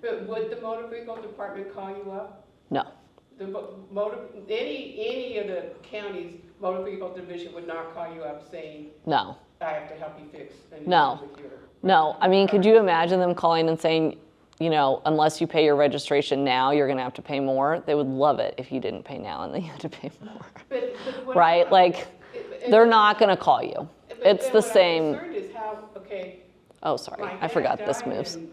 G: But would the motor vehicle department call you up?
E: No.
G: Any of the county's motor vehicle division would not call you up saying,
E: No.
G: I have to help you fix an issue
E: No.
G: with your...
E: No. I mean, could you imagine them calling and saying, you know, unless you pay your registration now, you're going to have to pay more? They would love it if you didn't pay now and then you had to pay more.
G: But what
E: Right? Like, they're not going to call you. It's the same.
G: What I'm concerned is how, okay.
E: Oh, sorry.
G: My
E: I forgot
G: dad
E: this
G: died
E: moves.
G: in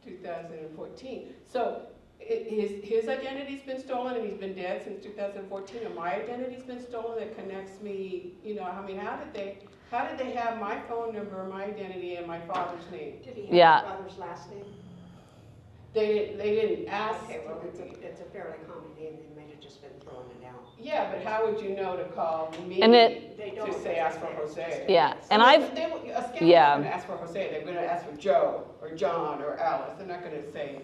G: 2014. So his identity's been stolen and he's been dead since 2014, and my identity's been stolen that connects me, you know, I mean, how did they have my phone number, my identity, and my father's name?
I: Did he have
E: Yeah.
I: his father's last name?
G: They didn't ask.
I: Okay, well, it's a fairly common name, they might have just been throwing it out.
G: Yeah, but how would you know to call me
E: And
I: They
G: to
I: don't
G: say ask for Jose?
E: Yeah. And
G: I mean,
E: I've,
G: a scammer's
E: yeah.
G: not gonna ask for Jose, they're gonna ask for Joe, or John, or Alice, they're not gonna say,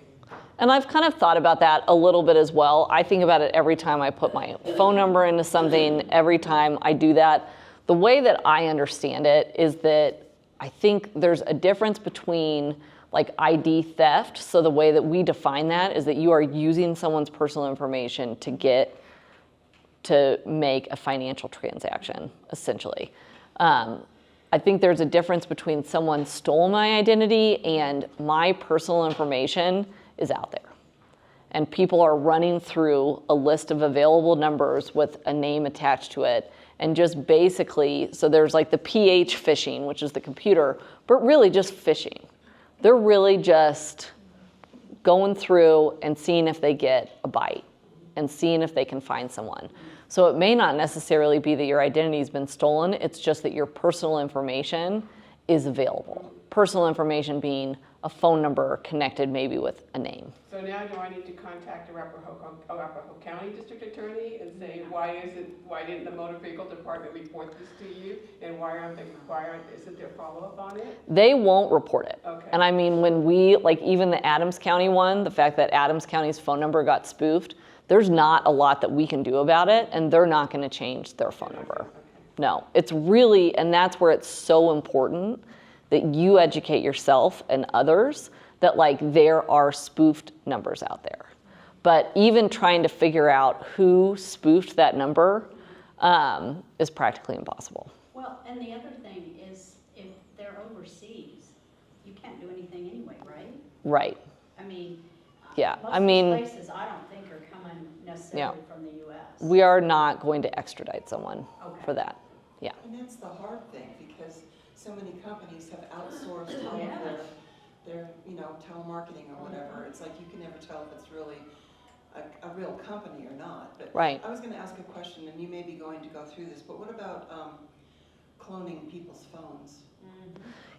E: And I've kind of thought about that a little bit as well. I think about it every time I put my phone number into something, every time I do that. The way that I understand it is that I think there's a difference between like ID theft. So the way that we define that is that you are using someone's personal information to make a financial transaction, essentially. I think there's a difference between someone stole my identity and my personal information is out there. And people are running through a list of available numbers with a name attached to it. And just basically, so there's like the PH phishing, which is the computer, but really just phishing. They're really just going through and seeing if they get a bite and seeing if they can find someone. So it may not necessarily be that your identity's been stolen, it's just that your personal information is available. Personal information being a phone number connected maybe with a name.
G: so now do I need to contact Arapahoe County District Attorney and say, why didn't the motor vehicle department report this to you? And isn't there follow-up on it?
E: They won't report it.
G: Okay.
E: And I mean, when we, like even the Adams County one, the fact that Adams County's phone number got spoofed, there's not a lot that we can do about it, and they're not going to change their phone number. No, it's really, and that's where it's so important that you educate yourself and others that like there are spoofed numbers out there. But even trying to figure out who spoofed that number is practically impossible.
F: Well, and the other thing is if they're overseas, you can't do anything anyway, right?
E: Right.
F: I mean,
E: Yeah,
F: most
E: I
F: of
E: mean,
F: these places I don't think are coming necessarily from the US.
E: we are not going to extradite someone
F: Okay.
E: for that. Yeah.
M: And that's the hard thing, because so many companies have outsourced all
F: Yeah.
M: of their, you know, telemarketing or whatever. It's like you can never tell if it's really a real company or not. But
E: Right.
M: I was gonna ask a question, and you may be going to go through this, but what about cloning people's phones?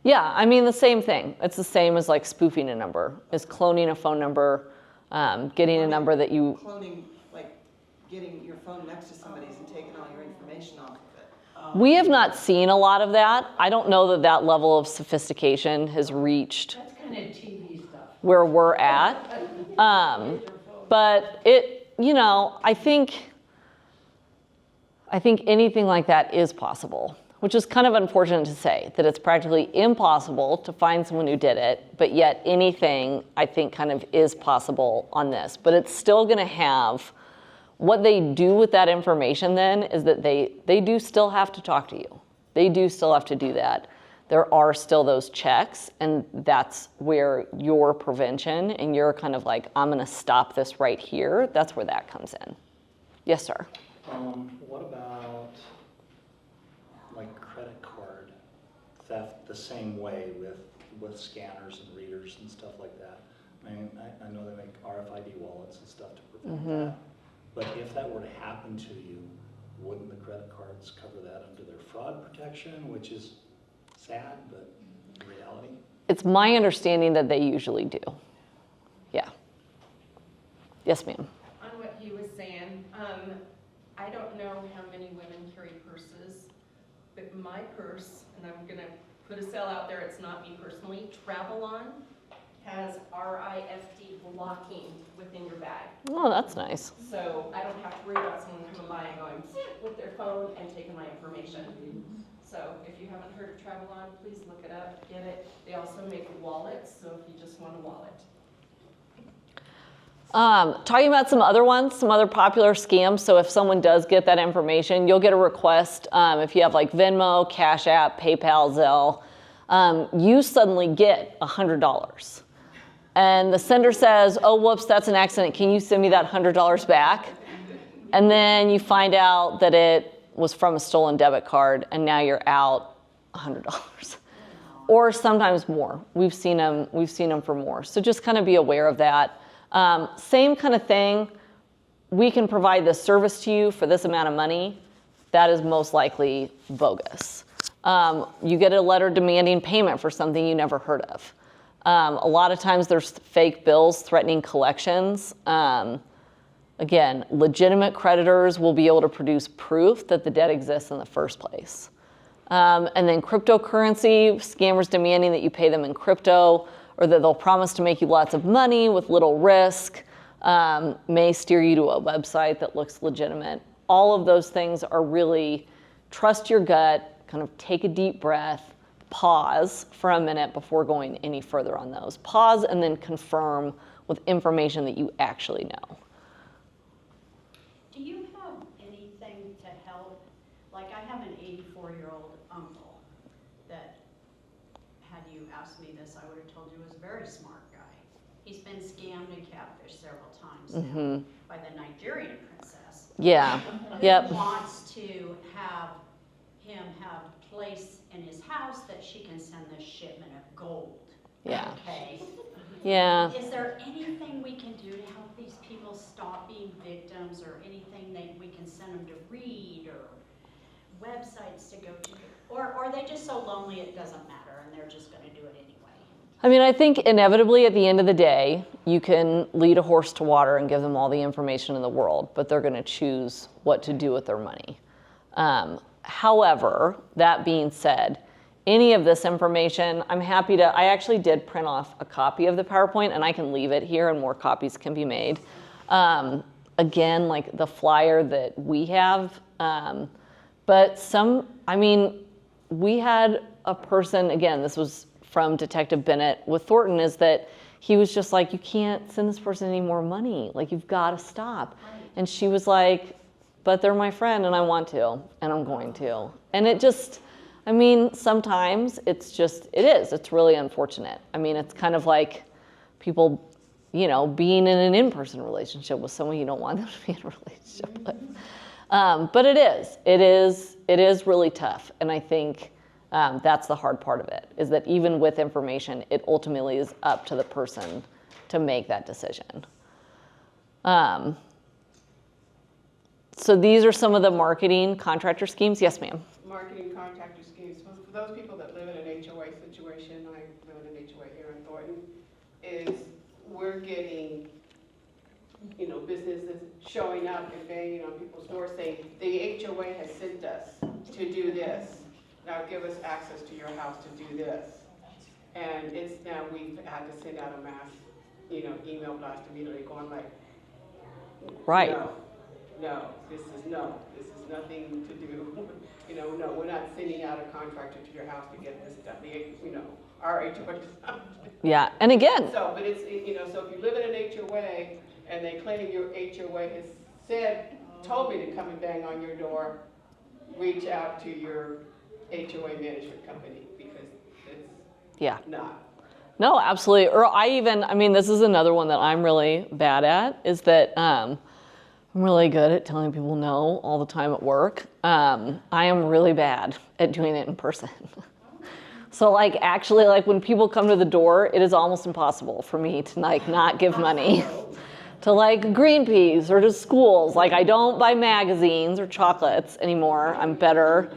E: Yeah, I mean the same thing. It's the same as like spoofing a number, is cloning a phone number, getting a number that you...
M: Cloning, like getting your phone next to somebody's and taking all your information off of it.
E: We have not seen a lot of that. I don't know that that level of sophistication has reached
F: That's kind of TV stuff.
E: where we're at. But it, you know, I think anything like that is possible, which is kind of unfortunate to say, that it's practically impossible to find someone who did it, but yet anything I think kind of is possible on this. But it's still going to have, what they do with that information then is that they do still have to talk to you. They do still have to do that. There are still those checks, and that's where your prevention and your kind of like, I'm going to stop this right here, that's where that comes in. Yes, sir.
L: What about like credit card theft the same way with scanners and readers and stuff like that? I mean, I know they make RFID wallets and stuff to prevent that. But if that were to happen to you, wouldn't the credit cards cover that under their fraud protection, which is sad, but reality?
E: It's my understanding that they usually do. Yeah. Yes, ma'am.
K: On what he was saying, I I don't know how many women carry purses, but my purse, and I'm gonna put a sale out there, it's not me personally, Travel-On has RIFD blocking within your bag.
E: Oh, that's nice.
K: So I don't have to worry about someone coming by and going with their phone and taking my information. So if you haven't heard of Travel-On, please look it up, get it. They also make wallets, so if you just want a wallet.
E: Talking about some other ones, some other popular scams. So if someone does get that information, you'll get a request. If you have like Venmo, Cash App, PayPal, Zelle, you suddenly get $100. And the sender says, oh, whoops, that's an accident. Can you send me that $100 back? And then you find out that it was from a stolen debit card, and now you're out $100. Or sometimes more. We've seen them for more. So just kind of be aware of that. Same kind of thing. We can provide this service to you for this amount of money. That is most likely bogus. You get a letter demanding payment for something you never heard of. A lot of times there's fake bills threatening collections. Again, legitimate creditors will be able to produce proof that the debt exists in the first place. And then cryptocurrency, scammers demanding that you pay them in crypto, or that they'll promise to make you lots of money with little risk, may steer you to a website that looks legitimate. All of those things are really trust your gut, kind of take a deep breath, pause for a minute before going any further on those. Pause and then confirm with information that you actually know.
F: Do you have anything to help? Like, I have an 84-year-old uncle that, had you asked me this, I would have told you was a very smart guy. He's been scammed and catfished several times now by the Nigerian princess.
E: Yeah. Yep.
F: Who wants to have him have a place in his house that she can send this shipment of gold.
E: Yeah.
F: Okay.
E: Yeah.
F: Is there anything we can do to help these people stop being victims, or anything that we can send them to read, or websites to go to? Or are they just so lonely it doesn't matter and they're just going to do it anyway?
E: I mean, I think inevitably at the end of the day, you can lead a horse to water and give them all the information in the world, but they're going to choose what to do with their money. However, that being said, any of this information, I'm happy to, I actually did print off a copy of the PowerPoint, and I can leave it here and more copies can be made. Again, like the flyer that we have, but we had a person, again, this was from Detective Bennett with Thornton, is that he was just like, you can't send this person any more money. Like, you've got to stop. And she was like, but they're my friend and I want to, and I'm going to. And it just, I mean, sometimes it's really unfortunate. I mean, it's kind of like people, being in an in-person relationship with someone you don't want them to be in a relationship with. But it is really tough. And I think that's the hard part of it, is that even with information, it ultimately is up to the person to make that decision. So these are some of the marketing contractor schemes. Yes, ma'am.
G: Marketing contractor schemes, for those people that live in an HOA situation, I live in an HOA here in Thornton, is we're getting, businesses showing up and banging on people's doors saying, the HOA has sent us to do this. Now give us access to your house to do this. And we've had to send out a mass, email blast immediately going like,
E: right.
G: No, this is nothing to do. No, we're not sending out a contractor to your house to get this done. Our HOA does not.
E: Yeah, and again.
G: So, but it's, so if you live in an HOA and they claim your HOA has told me to come and bang on your door, reach out to your HOA management company, because it's not.
E: No, absolutely. Or this is another one that I'm really bad at, is that I'm really good at telling people no all the time at work. I am really bad at doing it in person. So actually when people come to the door, it is almost impossible for me to not give money to Greenpeace or to schools. I don't buy magazines or chocolates anymore. I'm better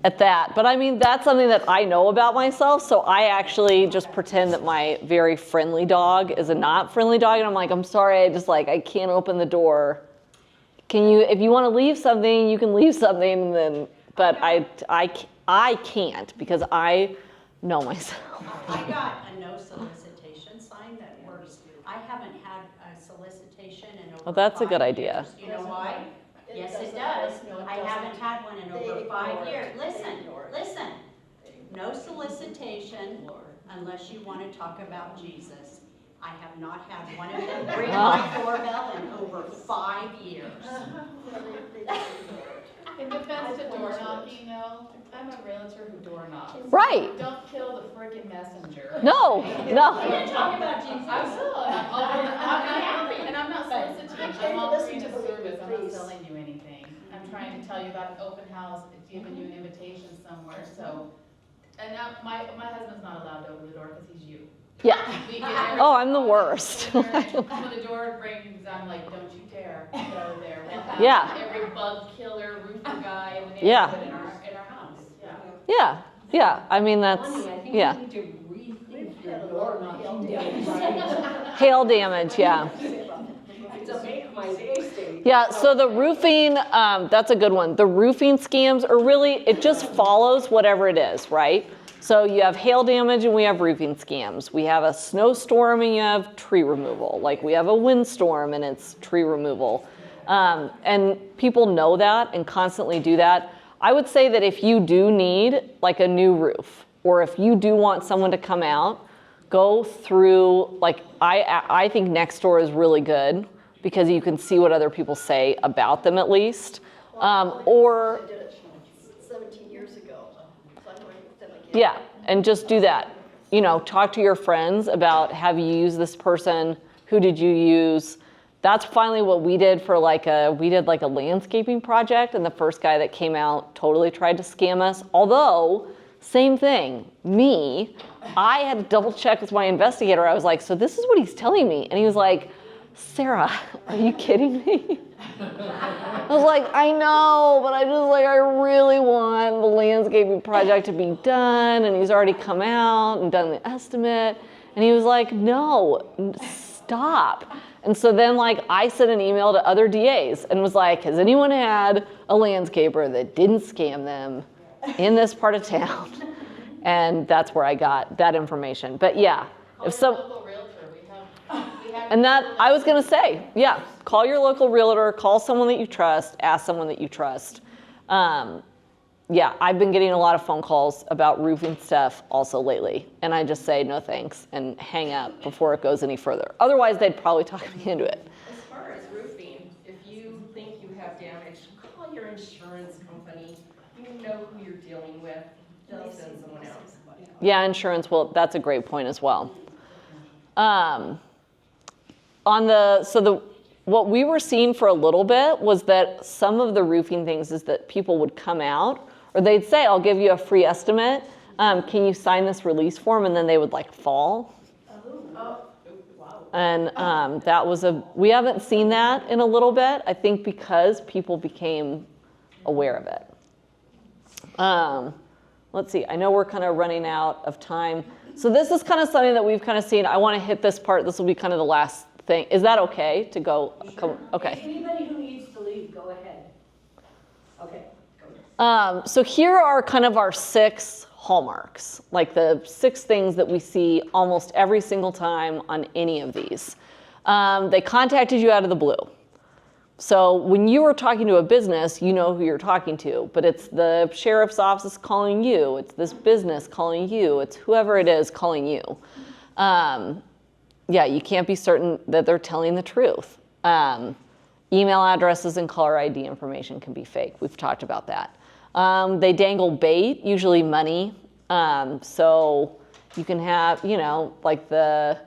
E: at that. But that's something that I know about myself. So I actually just pretend that my very friendly dog is a not friendly dog. And I'm like, I'm sorry, I can't open the door. Can you, if you want to leave something, you can leave something, then, but I can't because I know myself.
F: I got a no solicitation sign that works. I haven't had a solicitation in over 5 years.
E: Well, that's a good idea.
F: You know why? Yes, it
H: doesn't
F: does.
H: work. No, it
F: I
H: doesn't.
F: haven't had one in
H: They
F: over 5
H: ignore it.
F: years.
H: They
F: Listen,
H: ignore it.
F: listen. No solicitation unless you want to talk about Jesus. I have not had one of them ring my doorbell in over 5 years.
J: In defense to door knocking, though, I'm a realtor who door knocks.
E: Right.
J: Don't kill the freaking messenger.
E: No,
F: We
E: no.
F: didn't talk about Jesus.
J: I will, and I'm not soliciting, I'm offering a service, I'm not selling you anything. I'm trying to tell you about an open house, giving you an invitation somewhere, so. And now, my husband's not allowed to open the door because he's you.
E: Yeah.
J: We get every-
E: Oh, I'm the worst.
J: When the door rings, I'm like, don't you dare go there. We'll have
E: Yeah.
J: every bug killer, roofer guy in the
E: Yeah.
J: neighborhood in our house, yeah.
E: Yeah, yeah. I mean, that's, yeah.
A: need to rethink your door knocking damage.
E: Hail damage, yeah.
A: To make my day stay.
E: Yeah, so the roofing, that's a good one. The roofing scams are really, it just follows whatever it is, right? So you have hail damage and we have roofing scams. We have a snowstorm and you have tree removal. Like we have a windstorm and it's tree removal. And people know that and constantly do that. I would say that if you do need like a new roof, or if you do want someone to come out, go through, like I think Nextdoor is really good because you can see what other people say about them at least. Or
H: I did it 17 years ago, so I'm going with them again.
E: yeah, and just do that. You know, talk to your friends about, have you used this person? Who did you use? That's finally what we did for we did like a landscaping project, and the first guy that came out totally tried to scam us. Although, same thing, I had to double check with my investigator. I was like, so this is what he's telling me. And he was like, Sarah, are you kidding me? I was like, I know, but I really want the landscaping project to be done, and he's already come out and done the estimate. And he was like, no, stop. And so then I sent an email to other DAs and was like, has anyone had a landscaper that didn't scam them in this part of town? And that's where I got that information. But yeah, if some,
J: Local realtor, we have
E: and that, I was gonna say, yeah, call your local realtor, call someone that you trust, ask someone that you trust. Yeah, I've been getting a lot of phone calls about roofing stuff also lately, and I just say no thanks and hang up before it goes any further. Otherwise, they'd probably talk me into it.
K: As far as roofing, if you think you have damage, call your insurance company. You know who you're dealing with. They'll send someone else.
E: Yeah, insurance will, that's a great point as well. What we were seeing for a little bit was that some of the roofing things is that people would come out, or they'd say, I'll give you a free estimate. Can you sign this release form? And then they would fall. And we haven't seen that in a little bit, I think because people became aware of it. Let's see, I know we're kind of running out of time. So this is kind of something that we've kind of seen. I want to hit this part. This will be kind of the last thing. Is that okay to go?
A: Sure.
E: Okay.
A: Anybody who needs to leave, go ahead. Okay, go.
E: So here are kind of our 6 hallmarks, like the 6 things that we see almost every single time on any of these. They contacted you out of the blue. So when you are talking to a business, you know who you're talking to, but it's the sheriff's office calling you, it's this business calling you, it's whoever it is calling you. Yeah, you can't be certain that they're telling the truth. Email addresses and caller ID information can be fake. We've talked about that. They dangle bait, usually money. So you can have, like the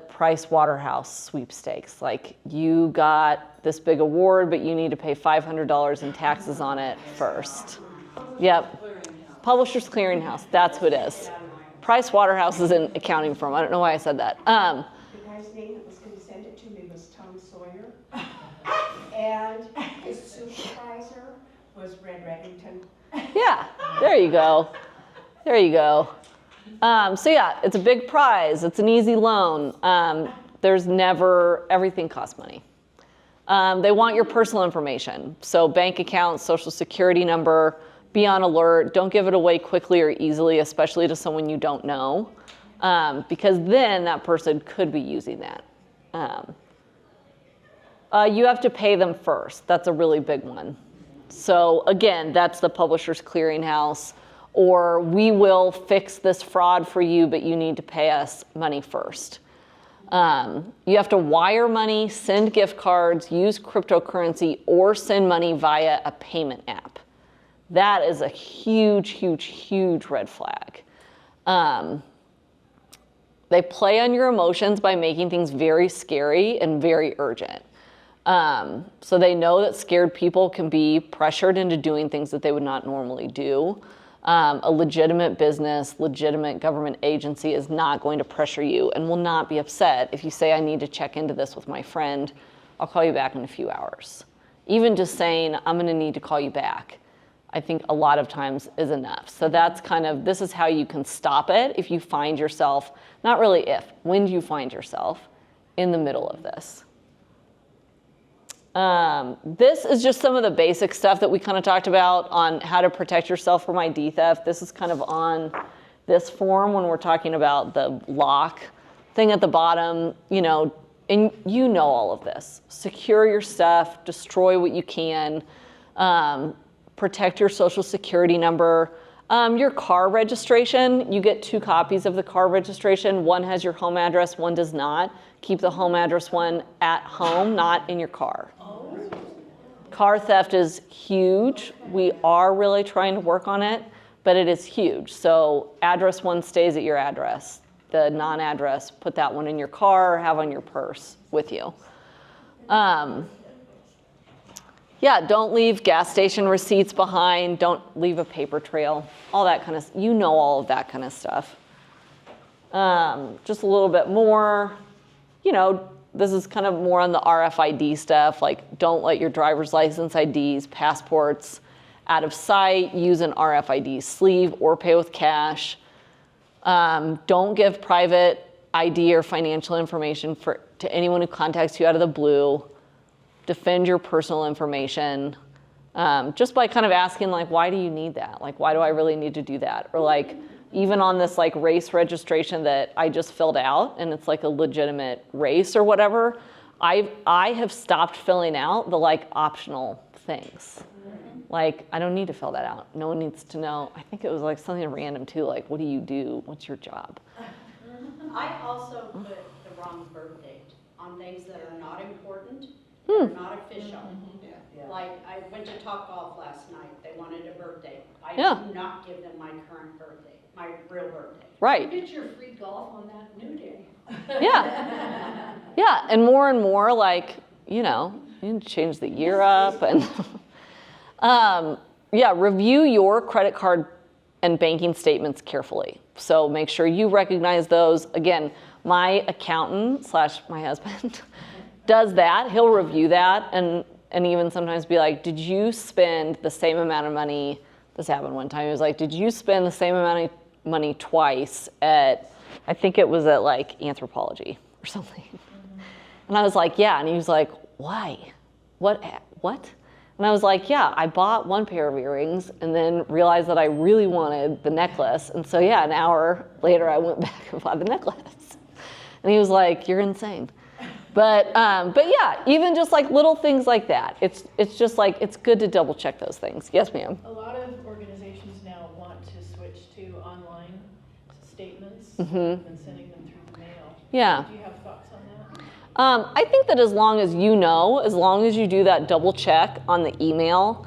E: Price Waterhouse sweepstakes. Like you got this big award, but you need to pay $500 in taxes on it first. Yep. Publishers Clearinghouse, that's who it is. Price Waterhouse is an accounting firm. I don't know why I said that.
I: The guy's name that was going to send it to me was Tom Sawyer. And his supervisor was Red Reddington.
E: Yeah, there you go. There you go. So yeah, it's a big prize. It's an easy loan. Everything costs money. They want your personal information. So bank account, social security number, be on alert. Don't give it away quickly or easily, especially to someone you don't know, because then that person could be using that. You have to pay them first. That's a really big one. So again, that's the Publishers Clearinghouse, or we will fix this fraud for you, but you need to pay us money first. You have to wire money, send gift cards, use cryptocurrency, or send money via a payment app. That is a huge, huge, huge red flag. They play on your emotions by making things very scary and very urgent. So they know that scared people can be pressured into doing things that they would not normally do. A legitimate business, legitimate government agency is not going to pressure you and will not be upset if you say, I need to check into this with my friend. I'll call you back in a few hours. Even just saying, I'm going to need to call you back, I think a lot of times is enough. So that's kind of, this is how you can stop it if you find yourself, not really if, when do you find yourself in the middle of this? This is just some of the basic stuff that we kind of talked about on how to protect yourself from ID theft. This is kind of on this form when we're talking about the lock thing at the bottom, you know, and you know all of this. Secure your stuff, destroy what you can, protect your social security number. Your car registration, you get 2 copies of the car registration. One has your home address, one does not. Keep the home address one at home, not in your car. Car theft is huge. We are really trying to work on it, but it is huge. So address one stays at your address. The non-address, put that one in your car or have on your purse with you. Yeah, don't leave gas station receipts behind. Don't leave a paper trail. All that kind of, you know all of that kind of stuff. Just a little bit more, you know, this is kind of more on the RFID stuff, like don't let your driver's license IDs, passports out of sight, use an RFID sleeve or pay with cash. Don't give private ID or financial information to anyone who contacts you out of the blue. Defend your personal information, just by kind of asking, like, why do you need that? Like, why do I really need to do that? Or like, even on this like race registration that I just filled out, and it's like a legitimate race or whatever, I have stopped filling out the like optional things. Like, I don't need to fill that out. No one needs to know. I think it was like something random too, like, what do you do? What's your job?
F: I also put the wrong birth date on things that are not important, that are not official. Like, I went to Topgolf last night, they wanted a birthday. I do not give them my current birthday, my real birthday.
E: Right.
A: You get your free golf on that new day.
E: Yeah. Yeah, and more like, you know, you need to change the year up. And yeah, review your credit card and banking statements carefully. So make sure you recognize those. Again, my accountant / my husband does that. He'll review that and even sometimes be like, did you spend the same amount of money? This happened one time. He was like, did you spend the same amount of money twice at, I think it was at like Anthropology or something. And I was like, yeah. And he was like, why? What? And I was like, yeah, I bought one pair of earrings and then realized that I really wanted the necklace. And so yeah, an hour later I went back and bought the necklace. And he was like, you're insane. But yeah, even just like little things like that. It's just like, it's good to double check those things. Yes, ma'am.
O: A lot of organizations now want to switch to online statements
E: Mm-hmm.
O: and sending them through the mail.
E: Yeah.
O: Do you have thoughts on that?
E: I think that as long as you know, as long as you do that double check on the email,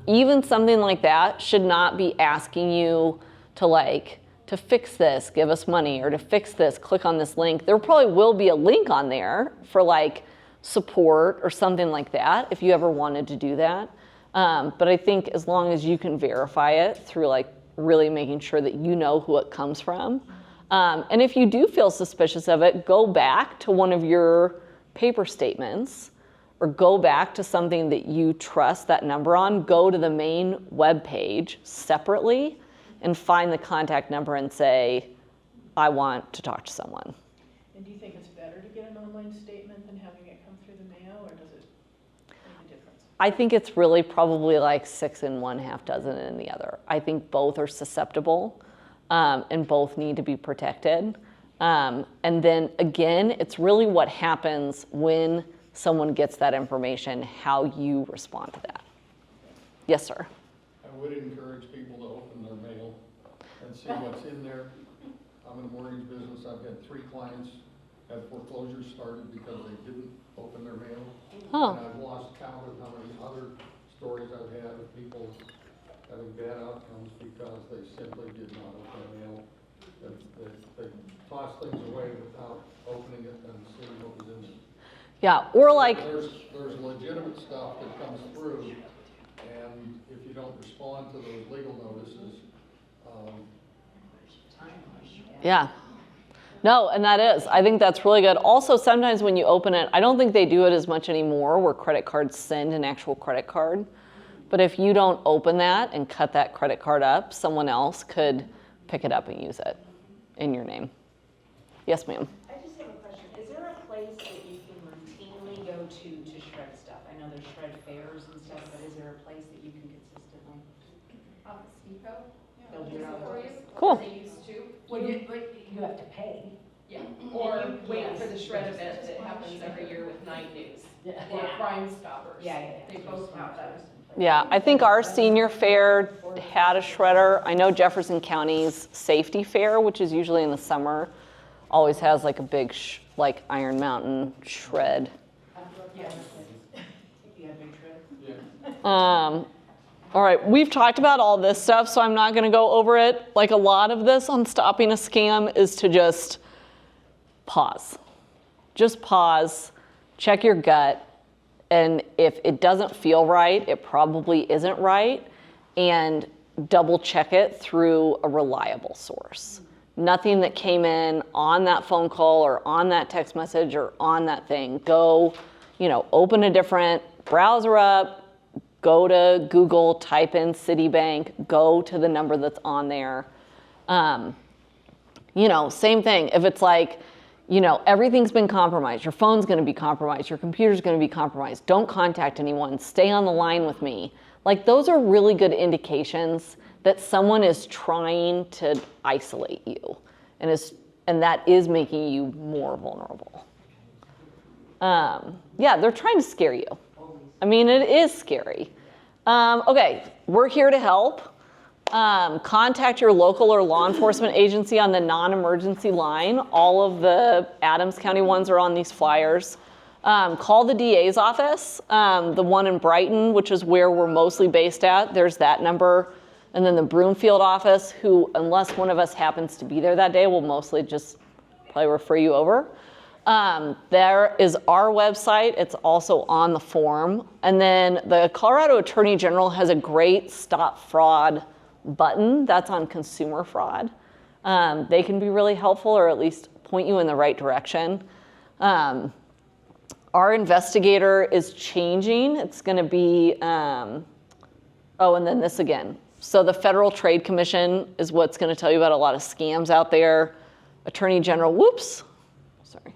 E: even something like that should not be asking you to fix this, give us money, or to fix this, click on this link. There probably will be a link on there for like support or something like that if you ever wanted to do that. But I think as long as you can verify it through like really making sure that you know who it comes from. And if you do feel suspicious of it, go back to one of your paper statements or go back to something that you trust that number on, go to the main web page separately and find the contact number and say, I want to talk to someone.
O: And do you think it's better to get an online statement than having it come through the mail, or does it
E: I think it's really probably like 6 in one, half dozen in the other. I think both are susceptible and both need to be protected. And then again, it's really what happens when someone gets that information, how you respond to that. Yes, sir.
P: I would encourage people to open their mail and see what's in there. I'm in the mortgage business. I've had 3 clients have foreclosures started because they didn't open their mail.
E: Oh.
P: And I've lost count of how many other stories I've had of people having bad outcomes because they simply did not open mail. They tossed things away without opening it and seeing what was in it.
E: Yeah, or like,
P: There's legitimate stuff that comes through, and if you don't respond to those legal notices,
E: yeah. No, and that is. I think that's really good. Also, sometimes when you open it, I don't think they do it as much anymore where credit cards send an actual credit card. But if you don't open that and cut that credit card up, someone else could pick it up and use it in your name. Yes, ma'am.
B: I just have a question. Is there a place that you can routinely go to shred stuff? I know there's shred fairs and stuff, but is there a place that you can consistently?
K: Office Depot.
B: They'll do it all
K: for you.
E: Cool.
K: They used to.
A: Well, you have to pay.
K: Yeah. Or
B: And you-
K: wait
B: yes.
K: for the shred event that happens every year with 9 News.
A: Yeah.
K: Or Crime Stoppers.
B: Yeah.
K: They both have that.
E: Yeah, I think our senior fair had a shredder. I know Jefferson County's safety fair, which is usually in the summer, always has like a big like Iron Mountain shred.
B: Yes. You have big shred?
P: yeah.
E: All right, we've talked about all this stuff, so I'm not gonna go over it. Like a lot of this on stopping a scam is to just pause. Just pause, check your gut, and if it doesn't feel right, it probably isn't right, and double check it through a reliable source. Nothing that came in on that phone call or on that text message or on that thing. Go, open a different browser up, go to Google, type in Citibank, go to the number that's on there. Same thing. If it's like, everything's been compromised, your phone's gonna be compromised, your computer's gonna be compromised, don't contact anyone, stay on the line with me. Like those are really good indications that someone is trying to isolate you and that is making you more vulnerable. Yeah, they're trying to scare you. I mean, it is scary. Okay, we're here to help. Contact your local or law enforcement agency on the non-emergency line. All of the Adams County ones are on these flyers. Call the DA's office, the one in Brighton, which is where we're mostly based at. There's that number. And then the Broomfield office, who, unless one of us happens to be there that day, will mostly just probably refer you over. There is our website. It's also on the form. And then the Colorado Attorney General has a great Stop Fraud button. That's on consumer fraud. They can be really helpful or at least point you in the right direction. Our investigator is changing. It's going to be, and then this again. So the Federal Trade Commission is what's going to tell you about a lot of scams out there. Attorney General, sorry.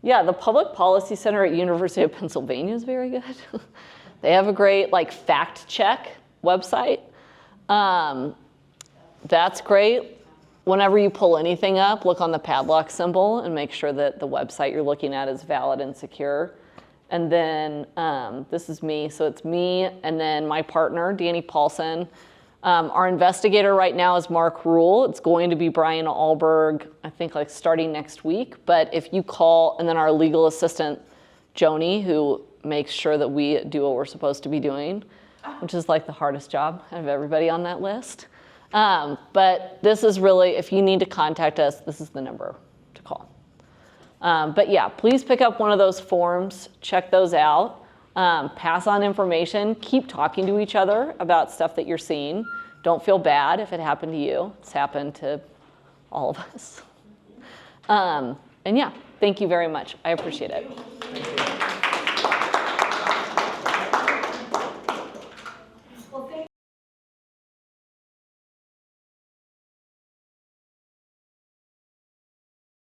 E: Yeah, the Public Policy Center at University of Pennsylvania is very good. They have a great fact check website. That's great. Whenever you pull anything up, look on the padlock symbol and make sure that the website you're looking at is valid and secure. And then this is me, so it's me and then my partner, Danny Paulson. Our investigator right now is Mark Rule. It's going to be Brian Alberg, I think starting next week. But if you call, and then our legal assistant, Joni, who makes sure that we do what we're supposed to be doing, which is the hardest job out of everybody on that list. But this is really, if you need to contact us, this is the number to call. But yeah, please pick up one of those forms, check those out, pass on information, keep talking to each other about stuff that you're seeing. Don't feel bad if it happened to you. It's happened to all of us. And yeah, thank you very much. I appreciate it.